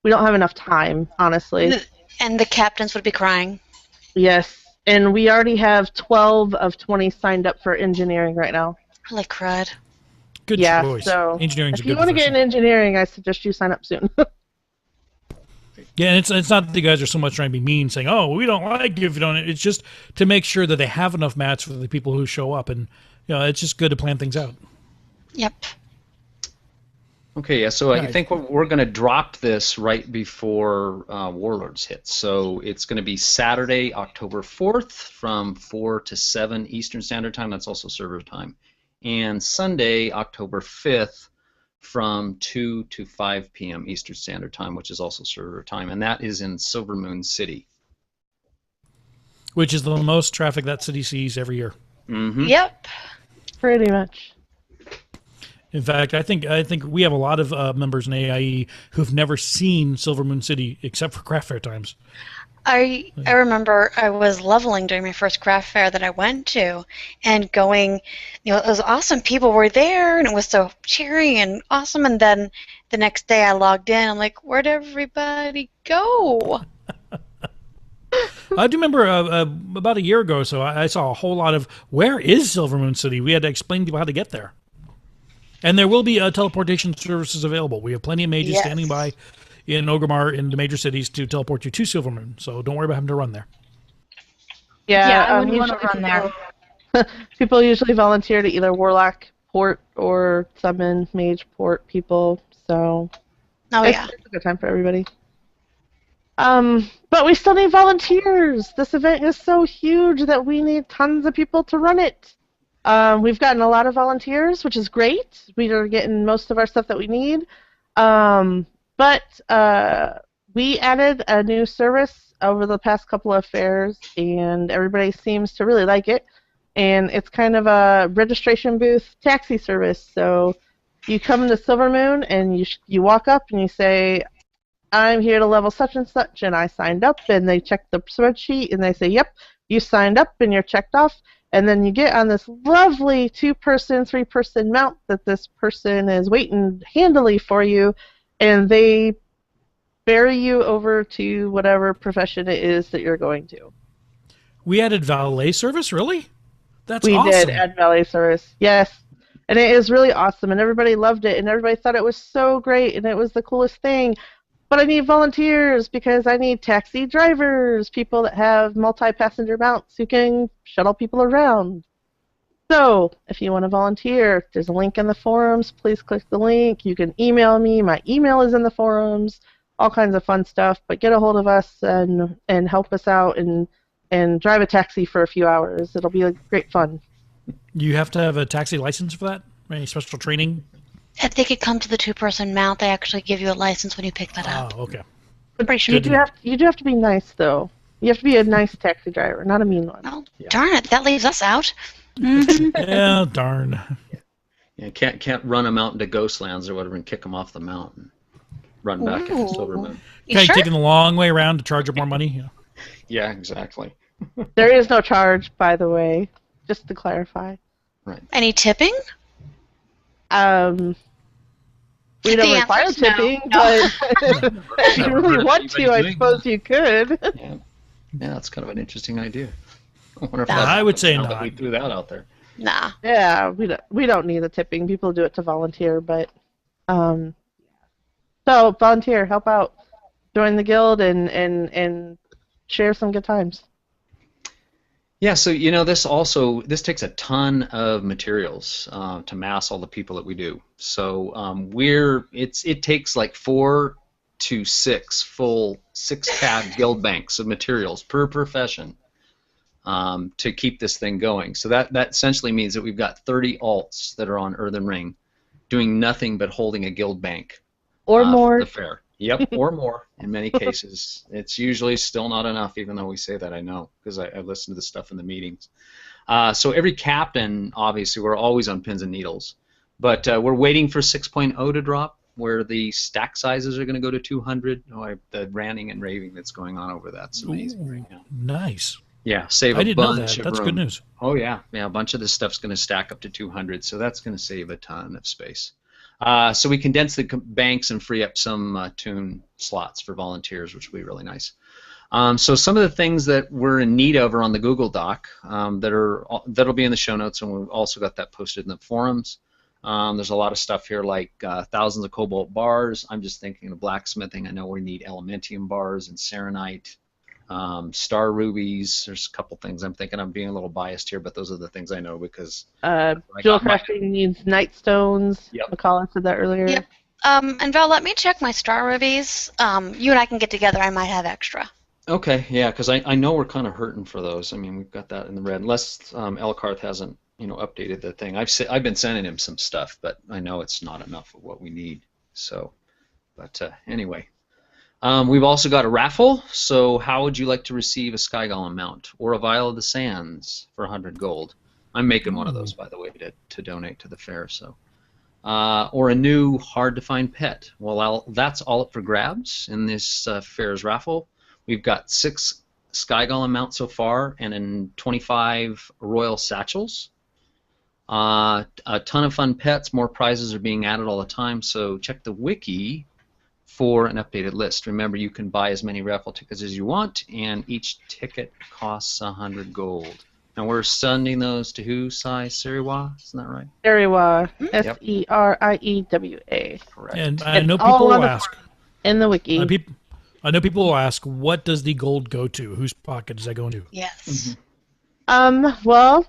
we don't have enough time, honestly. And the captains would be crying. Yes. And we already have 12 of 20 signed up for engineering right now. Holy crud. Good choice. So engineering's if a you good want to get profession. in engineering, I suggest you sign up soon. Yeah, and it's not that you guys are so much trying to be mean, saying, "Oh, we don't like you if you don't." It's just to make sure that they have enough mats for the people who show up, and it's just good to plan things out. Yep. Okay, yeah. So I think we're going to drop this right before Warlords hits. So it's going to be Saturday, October 4th, from 4 to 7 Eastern Standard Time. That's also server time. And Sunday, October 5th, from 2 to 5 p.m. Eastern Standard Time, which is also server time, and that is in Silvermoon City. Which is the most traffic that city sees every year. Mm-hmm. Yep. Pretty much. In fact, I think we have a lot of members in AIE who've never seen Silvermoon City except for craft fair times. I remember I was leveling during my first craft fair that I went to, and going, it was awesome. People were there, and it was so cheery and awesome. And then the next day I logged in. I'm like, where'd everybody go? I do remember about a year ago or so, I saw a whole lot of, where is Silvermoon City? We had to explain to people how to get there. And there will be teleportation services available. We have plenty of mages standing by in Orgrimmar in the major cities to teleport you to Silvermoon, so don't worry about having to run there. Yeah, I wouldn't want to run there. People usually volunteer to either Warlock port or summon mage port people, so it's a good time for everybody. But we still need volunteers. This event is so huge that we need tons of people to run it. We've gotten a lot of volunteers, which is great. We are getting most of our stuff that we need. But we added a new service over the past couple of fairs, and everybody seems to really like it. And it's kind of a registration booth taxi service. So you come to Silvermoon, and you walk up, and you say, I'm here to level such and such, and I signed up, and they check the spreadsheet, and they say, yep, you signed up, and you're checked off. And then you get on this lovely 2-person, 3-person mount that this person is waiting handily for you, and they ferry you over to whatever profession it is that you're going to. We added valet service, really? That's We awesome. did add valet service, yes. And it is really awesome, and everybody loved it, and everybody thought it was so great, and it was the coolest thing. But I need volunteers because I need taxi drivers, people that have multi-passenger mounts who can shuttle people around. So, if you want to volunteer, there's a link in the forums. Please click the link. You can email me. My email is in the forums. All kinds of fun stuff. But get a hold of us and help us out and drive a taxi for a few hours. It'll be great fun. You have to have a taxi license for that? Any special training? If they could come to the two-person mount, they actually give you a license when you pick that up. Oh, okay. I'm pretty sure. You do have to be nice, though. You have to be a nice taxi driver, not a mean one. Oh, darn it. That leaves us out. Yeah, darn. Yeah, can't run them out into Ghostlands or whatever and kick them off the mountain. Run back into Silvermoon. Kind of taking the long way around to charge up more money? Yeah. Yeah, exactly. There is no charge, by the way, just to clarify. Right. Any tipping? We don't The require answer's no. tipping, but if you really want to, I doing suppose you could. Yeah, that's kind of an interesting idea. I wonder if Nah. that's I would say now not. that we threw that out there. Nah. Yeah, we don't need the tipping. People do it to volunteer, but so volunteer, help out, join the guild, and share some good times. Yeah, so this takes a ton of materials to mass all the people that we do. So it takes like 4 to 6 full 6-tab guild banks of materials per profession to keep this thing going. So that essentially means that we've got 30 alts that are on Earthen Ring doing nothing but holding a guild bank Or more. for the fair. Yep, or more in many cases. It's usually still not enough, even though we say that, I know, because I listen to the stuff in the meetings. So every captain, obviously, we're always on pins and needles. But we're waiting for 6.0 to drop, where the stack sizes are going to go to 200. The ranting and raving that's going on over that's amazing right now. Nice. Yeah, save I a didn't know bunch that. of That's room. good news. Oh, yeah. Yeah, a bunch of this stuff's going to stack up to 200, so that's going to save a ton of space. So we condense the banks and free up some tune slots for volunteers, which will be really nice. So some of the things that we're in need of are on the Google Doc that'll be in the show notes, and we've also got that posted in the forums. There's a lot of stuff here like thousands of cobalt bars. I'm just thinking of blacksmithing. I know we need elementium bars and serenite. Star rubies. There's a couple things I'm thinking. I'm being a little biased here, but those are the things I know because Jewel crafting needs night stones. Yep. McCall said that earlier. Yep. And Val, let me check my star rubies. You and I can get together. I might have extra. Okay, yeah, because I know we're kind of hurting for those. I mean, we've got that in the red, unless Elkarth hasn't updated the thing. I've been sending him some stuff, but I know it's not enough of what we need. So, but anyway. We've also got a raffle, so how would you like to receive a Sky Golem mount or a Vial of the Sands for 100 gold? I'm making one of those, by the way, to donate to the fair. So, or a new hard-to-find pet. Well, that's all up for grabs in this fair's raffle. We've got 6 Sky Golem mounts so far and 25 Royal Satchels. A ton of fun pets. More prizes are being added all the time, so check the wiki for an updated list. Remember, you can buy as many raffle tickets as you want, and each ticket costs 100 gold. And we're sending those to who, Seriwa? Isn't that right? Seriwa. Seriewa. Correct. And I know people will ask. In the wiki. I know people will ask, what does the gold go to? Whose pocket does that go into? Yes. Well,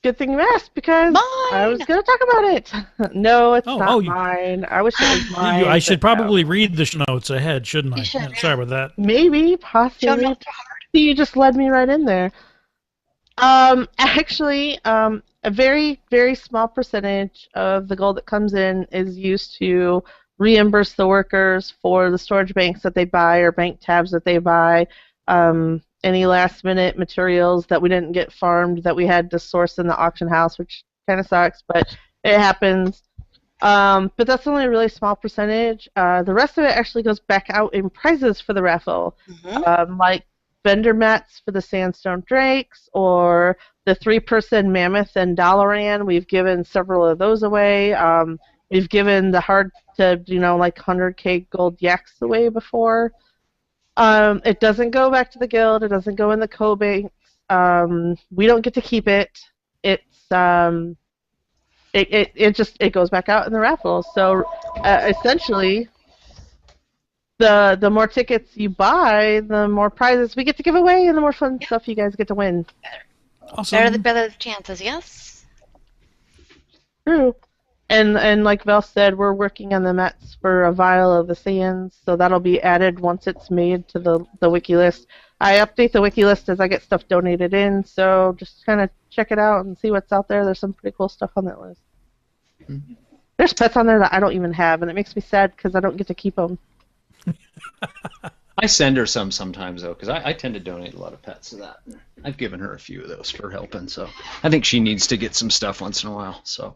good thing you asked, because Mine! I was going to talk about it. No, it's not you- mine. I wish it was mine. I should but no. probably read the notes ahead, shouldn't I? You should, Sorry about that. Maybe, Show possibly. notes are hard. You just led me right in there. Actually, a very, very small percentage of the gold that comes in is used to reimburse the workers for the storage banks that they buy or bank tabs that they buy, any last-minute materials that we didn't get farmed that we had to source in the auction house, which kind of sucks, but it happens. But that's only a really small percentage. The rest of it actually goes back out in prizes for the raffle, like vendor mats for the sandstone drakes, or the 3-person mammoth and Dalaran. We've given several of those away. We've given the hard to, like 100K gold yaks away before. It doesn't go back to the guild. It doesn't go in the co-banks. We don't get to keep it. It's it goes back out in the raffle. So essentially, the more tickets you buy, the more prizes we get to give away, and the more fun stuff you guys get to win. Awesome. Better the chances, yes. True. And like Val said, we're working on the mats for a vial of the sands, so that'll be added once it's made to the wiki list. I update the wiki list as I get stuff donated in, so just kind of check it out and see what's out there. There's some pretty cool stuff on that list. Mm-hmm. There's pets on there that I don't even have, and it makes me sad because I don't get to keep them. I send her some sometimes, though, because I tend to donate a lot of pets to that. I've given her a few of those for helping, so I think she needs to get some stuff once in a while, so...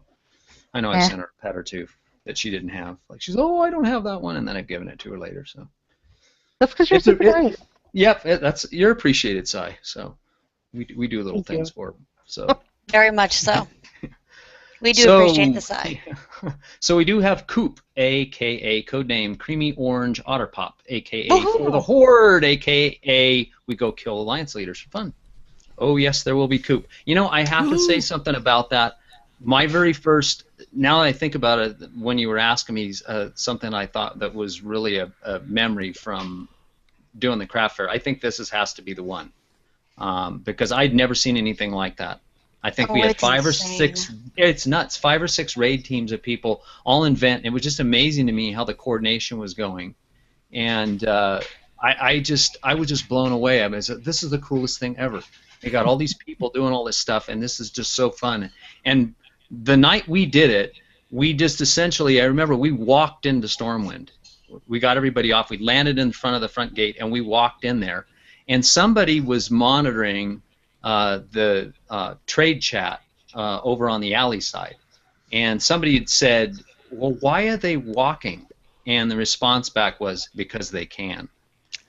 I know I sent her a pet or two that she didn't have. Like she's, I don't have that one, and then I've given it to her later. So that's because you're super nice. Yep, you're appreciated, Si. So we do little things for her. So very much so. We do appreciate the Si. So we do have Coop, aka codename Creamy Orange Otter Pop, aka for the Horde, aka we go kill alliance leaders for fun. Oh yes, there will be Coop. I have to say something about that. My very first, now that I think about it, when you were asking me something I thought that was really a memory from doing the craft fair, I think this has to be the one. Because I'd never seen anything like that. I think we had 5 or 6, it's nuts, 5 or 6 raid teams of people all invent. It was just amazing to me how the coordination was going. And I was just blown away. I mean, this is the coolest thing ever. They got all these people doing all this stuff, and this is just so fun. And the night we did it, we just essentially, I remember we walked into Stormwind. We got everybody off. We landed in front of the front gate, and we walked in there. And somebody was monitoring the trade chat over on the alley side. And somebody had said, well, why are they walking? And the response back was, because they can.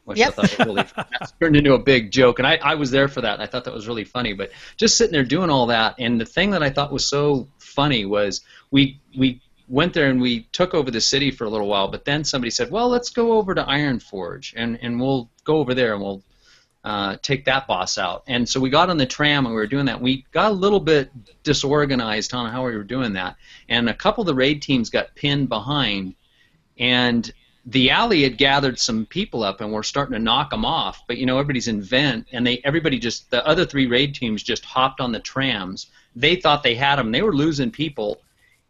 Which I thought was really fun. That's turned into a big joke, and I was there for that. And I thought that was really funny. But just sitting there doing all that, and the thing that I thought was so funny was we went there and we took over the city for a little while. But then somebody said, "Well, let's go over to Ironforge, and we'll go over there and we'll take that boss out." And so we got on the tram and we were doing that. We got a little bit disorganized on how we were doing that, and a couple of the raid teams got pinned behind, and the alley had gathered some people up, and we're starting to knock them off. But everybody's in vent, and the other 3 raid teams just hopped on the trams. They thought they had them. They were losing people,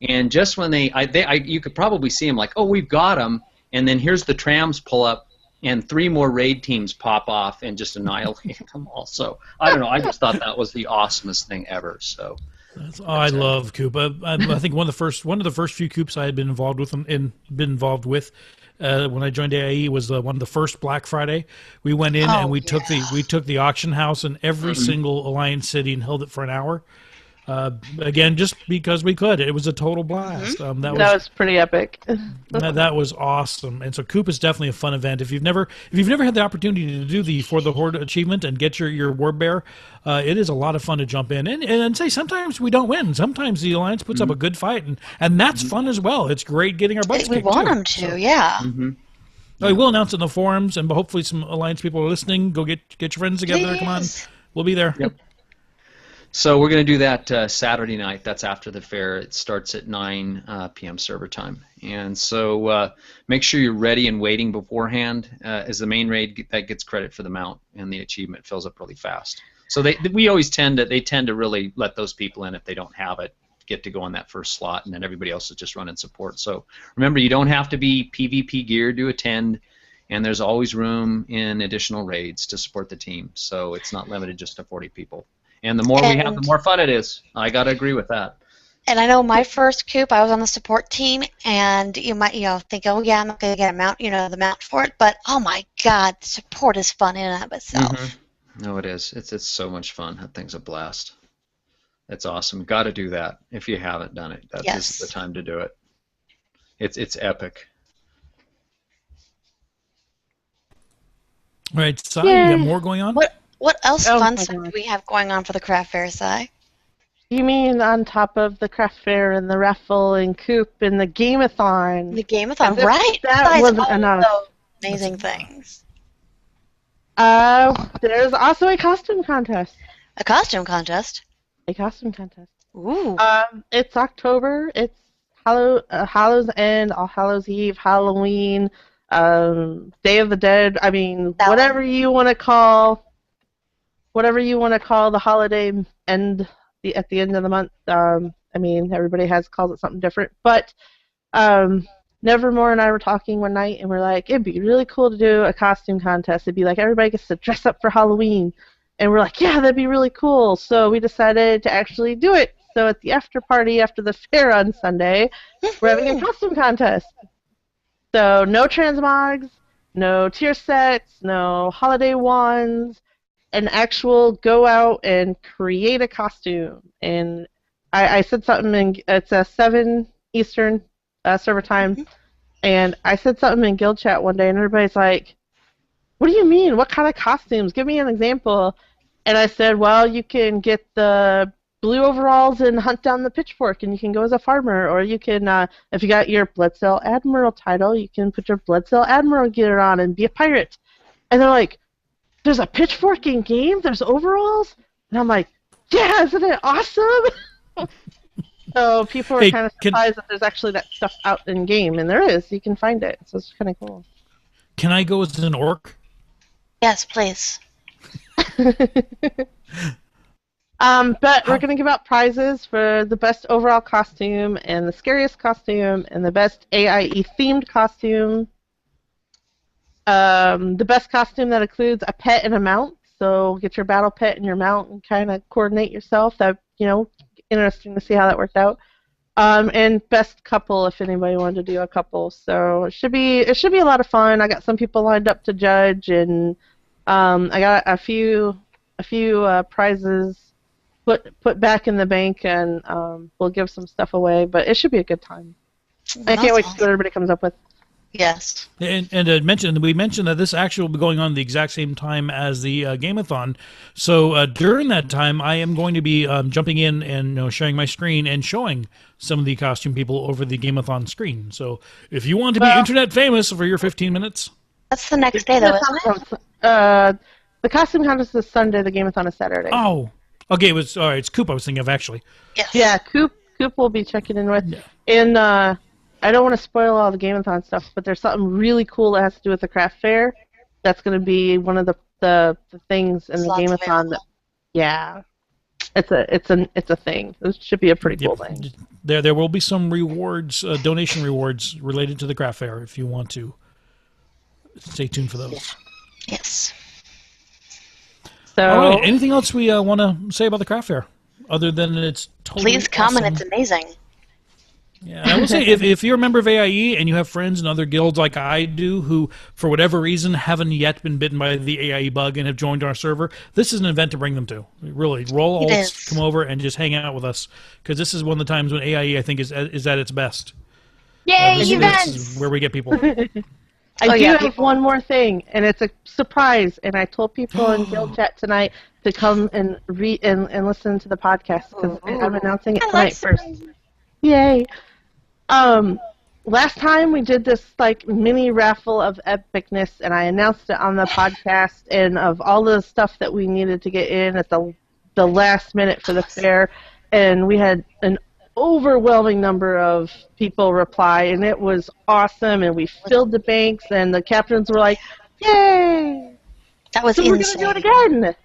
and just when you could probably see them like, oh, we've got them, and then here's the trams pull up, and 3 more raid teams pop off and just annihilate them all. So I don't know. I just thought that was the awesomest thing ever. So. I love Coop. I think one of the first few Coops I had been involved with when I joined AIE was one of the first Black Friday. We went in and we took the auction house in every single Alliance city and held it for an hour. Again, just because we could. It was a total blast. That was pretty epic. that was awesome. And so Coop is definitely a fun event. If you've never had the opportunity to do the For the Horde achievement and get your War Bear, it is a lot of fun to jump in and say sometimes we don't win. Sometimes the Alliance puts up a good fight, and that's fun as well. It's great getting our butts kicked. We want them to, yeah. We'll announce it in the forums, and hopefully some Alliance people are listening. Go get your friends together. Please. Come on, we'll be there. Yep. So we're going to do that Saturday night. That's after the fair. It starts at 9 p.m. server time. And so make sure you're ready and waiting beforehand. As the main raid, that gets credit for the mount, and the achievement fills up really fast. So we always tend to really let those people in if they don't have it, get to go on that first slot, and then everybody else is just running support. So remember, you don't have to be PvP geared to attend, and there's always room in additional raids to support the team. So it's not limited just to 40 people. And the more we have, the more fun it is. I got to agree with that. And I know my first Coop, I was on the support team, and you might think, oh yeah, I'm not going to get a mount, the mount for it. But oh my God, support is fun in and of itself. No, it is. It's so much fun. That thing's a blast. It's awesome. Got to do that if you haven't done it. This is the time to do it. It's epic. All right, Si, you got more going on? What else fun stuff do we have going on for the craft fair, Si? You mean on top of the craft fair and the raffle and coop and the game-a-thon? The game-a-thon, If right? that Besides wasn't all enough. those amazing things. There's also a costume contest. A costume contest? A costume contest. Ooh. It's October. It's Hallows End, All Hallows Eve, Halloween, Day of the Dead. I mean, whatever you want to call the holiday end at the end of the month. I mean, everybody calls it something different. But Nevermore and I were talking one night, and we're like, it'd be really cool to do a costume contest. It'd be like everybody gets to dress up for Halloween. And we're like, yeah, that'd be really cool. So we decided to actually do it. So at the after party after the fair on Sunday, we're having a costume contest. So no transmogs, no tier sets, no holiday wands, an actual go out and create a costume. And I said something it's a 7 Eastern server time, and I said something in guild chat one day, and everybody's like, what do you mean? What kind of costumes? Give me an example. And I said, well, you can get the blue overalls and hunt down the pitchfork, and you can go as a farmer, or you can, if you got your Bloodsail Admiral title, you can put your Bloodsail Admiral gear on and be a pirate. And they're like, there's a pitchfork in game? There's overalls? And I'm like, yeah, isn't it awesome? So people are kind of surprised that there's actually that stuff out in game, and there is. You can find it, so it's kind of cool. Can I go as an orc? Yes, please. But we're going to give out prizes for the best overall costume and the scariest costume and the best AIE themed costume. The best costume that includes a pet and a mount. So get your battle pet and your mount and kind of coordinate yourself. That, interesting to see how that worked out. And best couple, if anybody wanted to do a couple. So it should be a lot of fun. I got some people lined up to judge, and I got a few prizes put back in the bank, and we'll give some stuff away. But it should be a good time. I can't wait to see what everybody comes up with. Yes. And we mentioned that this actually will be going on the exact same time as the Game-a-thon. So during that time, I am going to be jumping in and sharing my screen and showing some of the costume people over the Game-a-thon screen. So if you want to be internet famous for your 15 minutes. That's the next day, though, isn't it? The costume contest is Sunday. The Game-a-thon is Saturday. Oh. Okay, it's Coop I was thinking of, actually. Yes. Yeah, Coop will be checking in with. Yeah. And I don't want to spoil all the Game-a-thon stuff, but there's something really cool that has to do with the craft fair. That's going to be one of the things in the Game-a-thon. It's a thing. It should be a pretty cool thing. There will be some rewards, donation rewards related to the craft fair if you want to. Stay tuned for those. Yes. So, all right. Anything else we want to say about the craft fair, other than it's totally Please come, awesome. and it's amazing. Yeah, I will say, if you're a member of AIE and you have friends in other guilds like I do who, for whatever reason, haven't yet been bitten by the AIE bug and have joined our server, this is an event to bring them to. Really, roll alts, come over, and just hang out with us, because this is one of the times when AIE, I think, is at its best. Yay, this is where we get people. I do have one more thing, and it's a surprise, and I told people in guild chat tonight to come and read and listen to the podcast, because I'm announcing it tonight first. Yay! Last time we did this mini raffle of epicness, and I announced it on the podcast, and of all the stuff that we needed to get in at the last minute for the fair, and we had an overwhelming number of people reply, and it was awesome, and we filled the banks, and the captains were like, yay! That was so insane. we're going to do it again!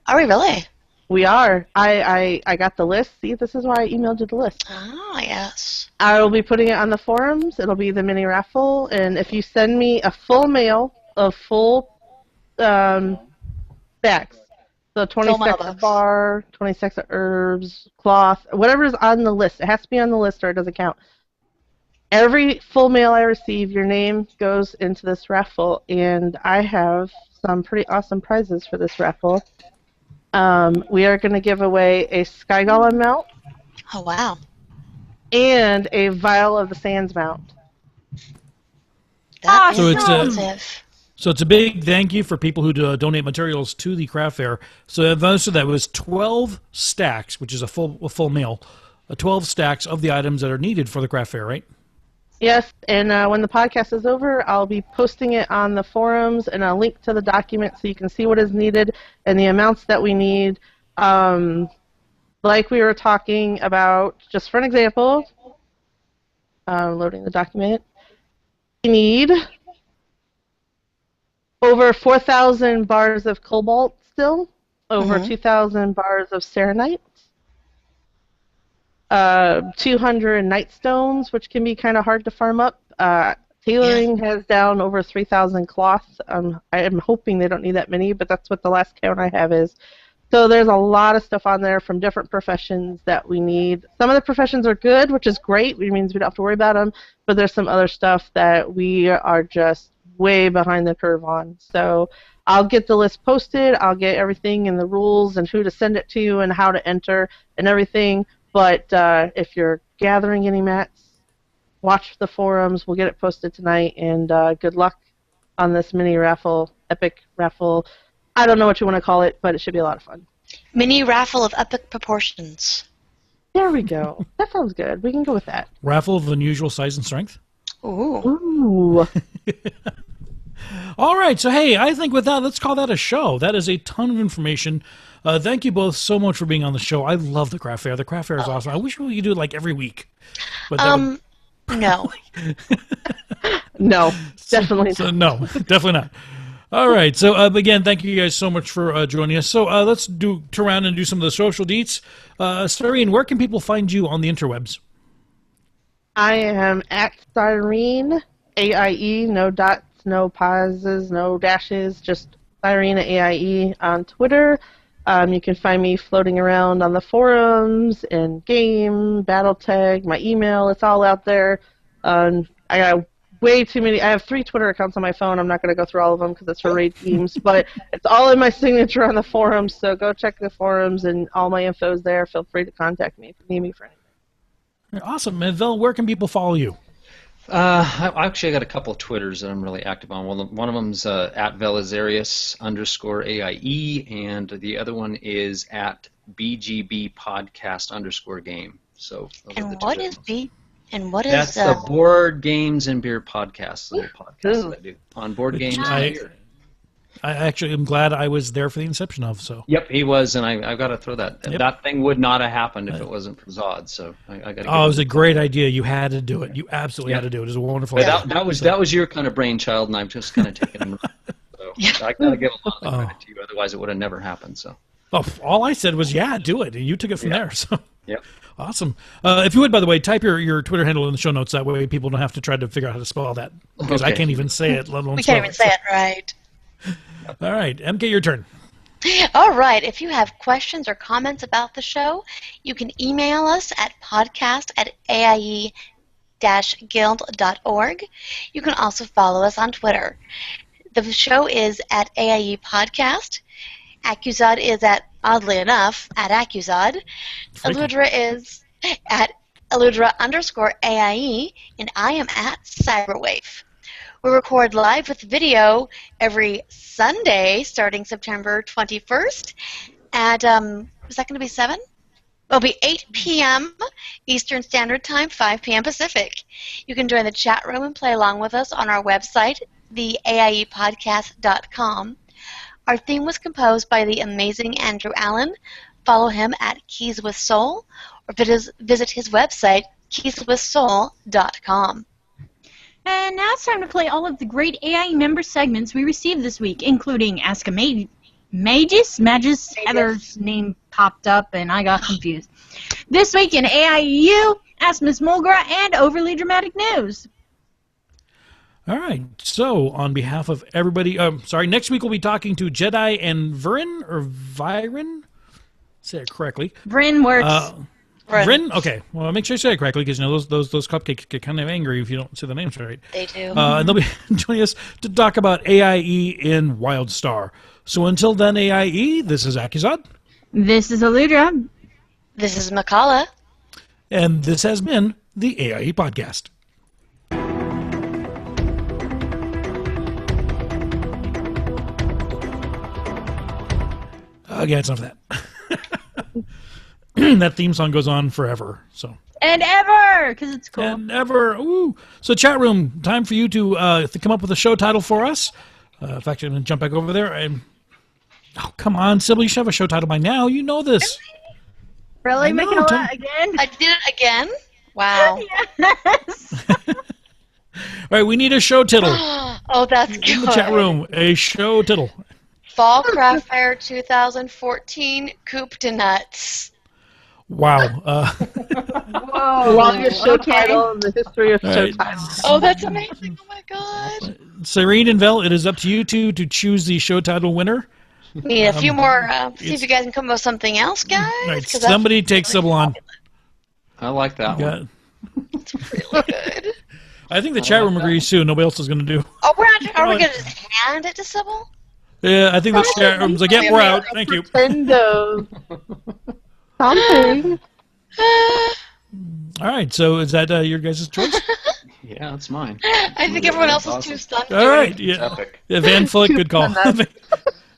Are we really? We are. I got the list. See, this is why I emailed you the list. Ah, yes. I will be putting it on the forums. It'll be the mini raffle, and if you send me a full mail of full bags, so 20 sacks of bar, 20 sacks of herbs, cloth, whatever is on the list. It has to be on the list or it doesn't count. Every full mail I receive, your name goes into this raffle, and I have some pretty awesome prizes for this raffle. We are going to give away a Sky Golem mount. Oh, wow. And a Vial of the Sands mount. That's so So it's a big thank you for people who donate materials to the craft fair. So that was 12 stacks, which is a full meal, 12 stacks of the items that are needed for the craft fair, right? Yes, and when the podcast is over, I'll be posting it on the forums and a link to the document so you can see what is needed and the amounts that we need. Like we were talking about, just for an example, loading the document, we need over 4,000 bars of cobalt still, over 2,000 bars of serenite, 200 nightstones, which can be kind of hard to farm up. Tailoring has down over 3,000 cloths. I am hoping they don't need that many, but that's what the last count I have is. So there's a lot of stuff on there from different professions that we need. Some of the professions are good, which is great. It means we don't have to worry about them. But there's some other stuff that we are just way behind the curve on. So I'll get the list posted. I'll get everything and the rules and who to send it to and how to enter and everything. But if you're gathering any mats, watch the forums. We'll get it posted tonight. And good luck on this mini raffle, epic raffle. I don't know what you want to call it, but it should be a lot of fun. Mini raffle of epic proportions. There we go. That sounds good. We can go with that. Raffle of unusual size and strength. Ooh. All right. So, hey, I think with that, let's call that a show. That is a ton of information. Thank you both so much for being on the show. I love the craft fair. The craft fair is awesome. I wish we could do it like every week. But no. No, definitely not. No, definitely not. All right. So, again, thank you guys so much for joining us. So, let's turn around and do some of the social deets. Styrene, where can people find you on the interwebs? I am at Styrene, AIE, no dots, no pauses, no dashes, just Styrene at AIE on Twitter. You can find me floating around on the forums, in game, Battletech, my email. It's all out there. I got way too many. I have 3 Twitter accounts on my phone. I'm not going to go through all of them because it's for raid teams, but it's all in my signature on the forums, so go check the forums, and all my info is there. Feel free to contact me if you need me for anything. Awesome. And Vel, where can people follow you? I got a couple of Twitters that I'm really active on. One of them's at Velazarius_AIE, and the other one is at BGB Podcast_game. So And what is That's the Board Games and Beer Podcast, the little podcast that I do on board games and beer. I actually am glad I was there for the inception of. So. Yep, he was, and I've got to throw that. Yep. That thing would not have happened if it wasn't for Zod. So I got to. Oh, it was a great idea. You had to do it. You absolutely had to do it. It was a wonderful. Idea. That was your kind of brainchild, and I'm just kind of taking him. So I got to give a lot of credit to you. Otherwise, it would have never happened. So. Oh, all I said was, do it. And you took it from there. So. Yep. Awesome. If you would, by the way, type your Twitter handle in the show notes. That way people don't have to try to figure out how to spell that. Because I can't even say it, let alone we can't even say it right. All right. MK, your turn. All right. If you have questions or comments about the show, you can email us at podcast@aie-guild.org. You can also follow us on Twitter. The show is at AIE Podcast. Accuzod is oddly enough, at Accuzod. Eludra is at Eludra_AIE, and I am at Cyberwave. We record live with video every Sunday starting September 21st at, is that going to be 7? It'll be 8 p.m. Eastern Standard Time, 5 p.m. Pacific. You can join the chat room and play along with us on our website, theaiepodcast.com. Our theme was composed by the amazing Andrew Allen. Follow him at Keys with Soul, or visit his website, keyswithsoul.com. And now it's time to play all of the great AIE member segments we received this week, including Ask a Magus. Heather's name popped up and I got confused. This week in AIEU, Ask Miss Mulgra and Overly Dramatic News. All right. So, on behalf of everybody, next week we'll be talking to Jedi and Viren. Say it correctly. Vrin works. Vrin? Okay. Well, make sure you say it correctly because those cupcakes get kind of angry if you don't say the names right. They do. And they'll be joining us to talk about AIE in WildStar. So until then, AIE, this is Accuzod. This is Eludra. This is Makala. And this has been the AIE Podcast. Okay, that's enough of that. That theme song goes on forever. So. And ever, because it's cool. And ever. Ooh. So chat room, time for you to come up with a show title for us. In fact, I'm going to jump back over there. Oh, come on, Sybil, you should have a show title by now. You know this. Really? I Making know, a lot again? I did it again? Wow. Yes. All right, we need a show title. Oh, that's good. In the chat room, a show title. Fall Craft Fair 2014 Coupe de Nuts. Wow. Whoa. Longest show Okay. title in the history of All show right. titles. Oh, that's amazing. Oh, my God. Serene and Vel, it is up to you two to choose the show title winner. We need a few more. See if you guys can come up with something else, guys. All right, 'cause that's somebody take Sybil on. I like that one. Yeah. really good. I think the chat room agrees too. Nobody else is going to do. Oh, are we going to just hand it to Sybil? Yeah, I think the chat room's like, yeah, we're out. Thank you. Nintendo. Something. All right, so is that your guys' choice? Yeah, that's mine. I think everyone else is too stunned. to All do it. right, yeah. Epic. Yeah, Van Flick, good call. Van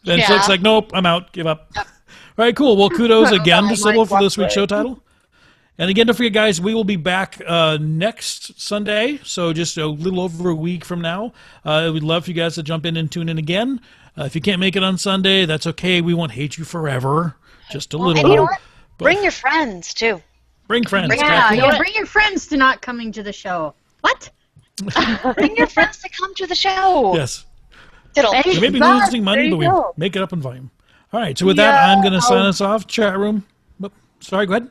Yeah. Flick's like, nope, I'm out, give up. All right, cool. Well, kudos again to Sybil for this week's show title. And again, don't forget, guys, we will be back next Sunday, so just a little over a week from now. We'd love for you guys to jump in and tune in again. If you can't make it on Sunday, that's okay. We won't hate you forever. Just a little And you know bit. what? Bring your friends, too. Bring friends. Yeah, Kathy. yeah, bring your friends to not coming to the show. What? Bring your friends to come to the show. Yes. It'll We may be Zod, losing money, there but you we go. make it up in volume. All right, so with that, I'm going to sign us off. Chat room. Sorry, go ahead.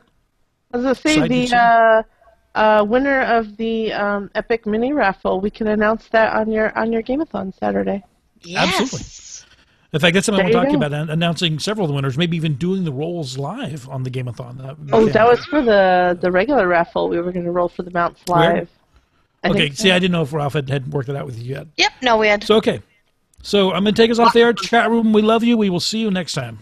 I was going to say, Side the winner of the Epic Mini Raffle, we can announce that on your Gameathon Saturday. Yes. Absolutely. In fact, that's something There we're you talking go. about, announcing several of the winners, maybe even doing the rolls live on the Gameathon. That was for the regular raffle. We were going to roll for the mounts Where? live. I Okay, think see, so. I didn't know if Ralph had worked it out with you yet. Yep, no, we had. So, okay. So I'm going to take us off there. Chat room, we love you. We will see you next time.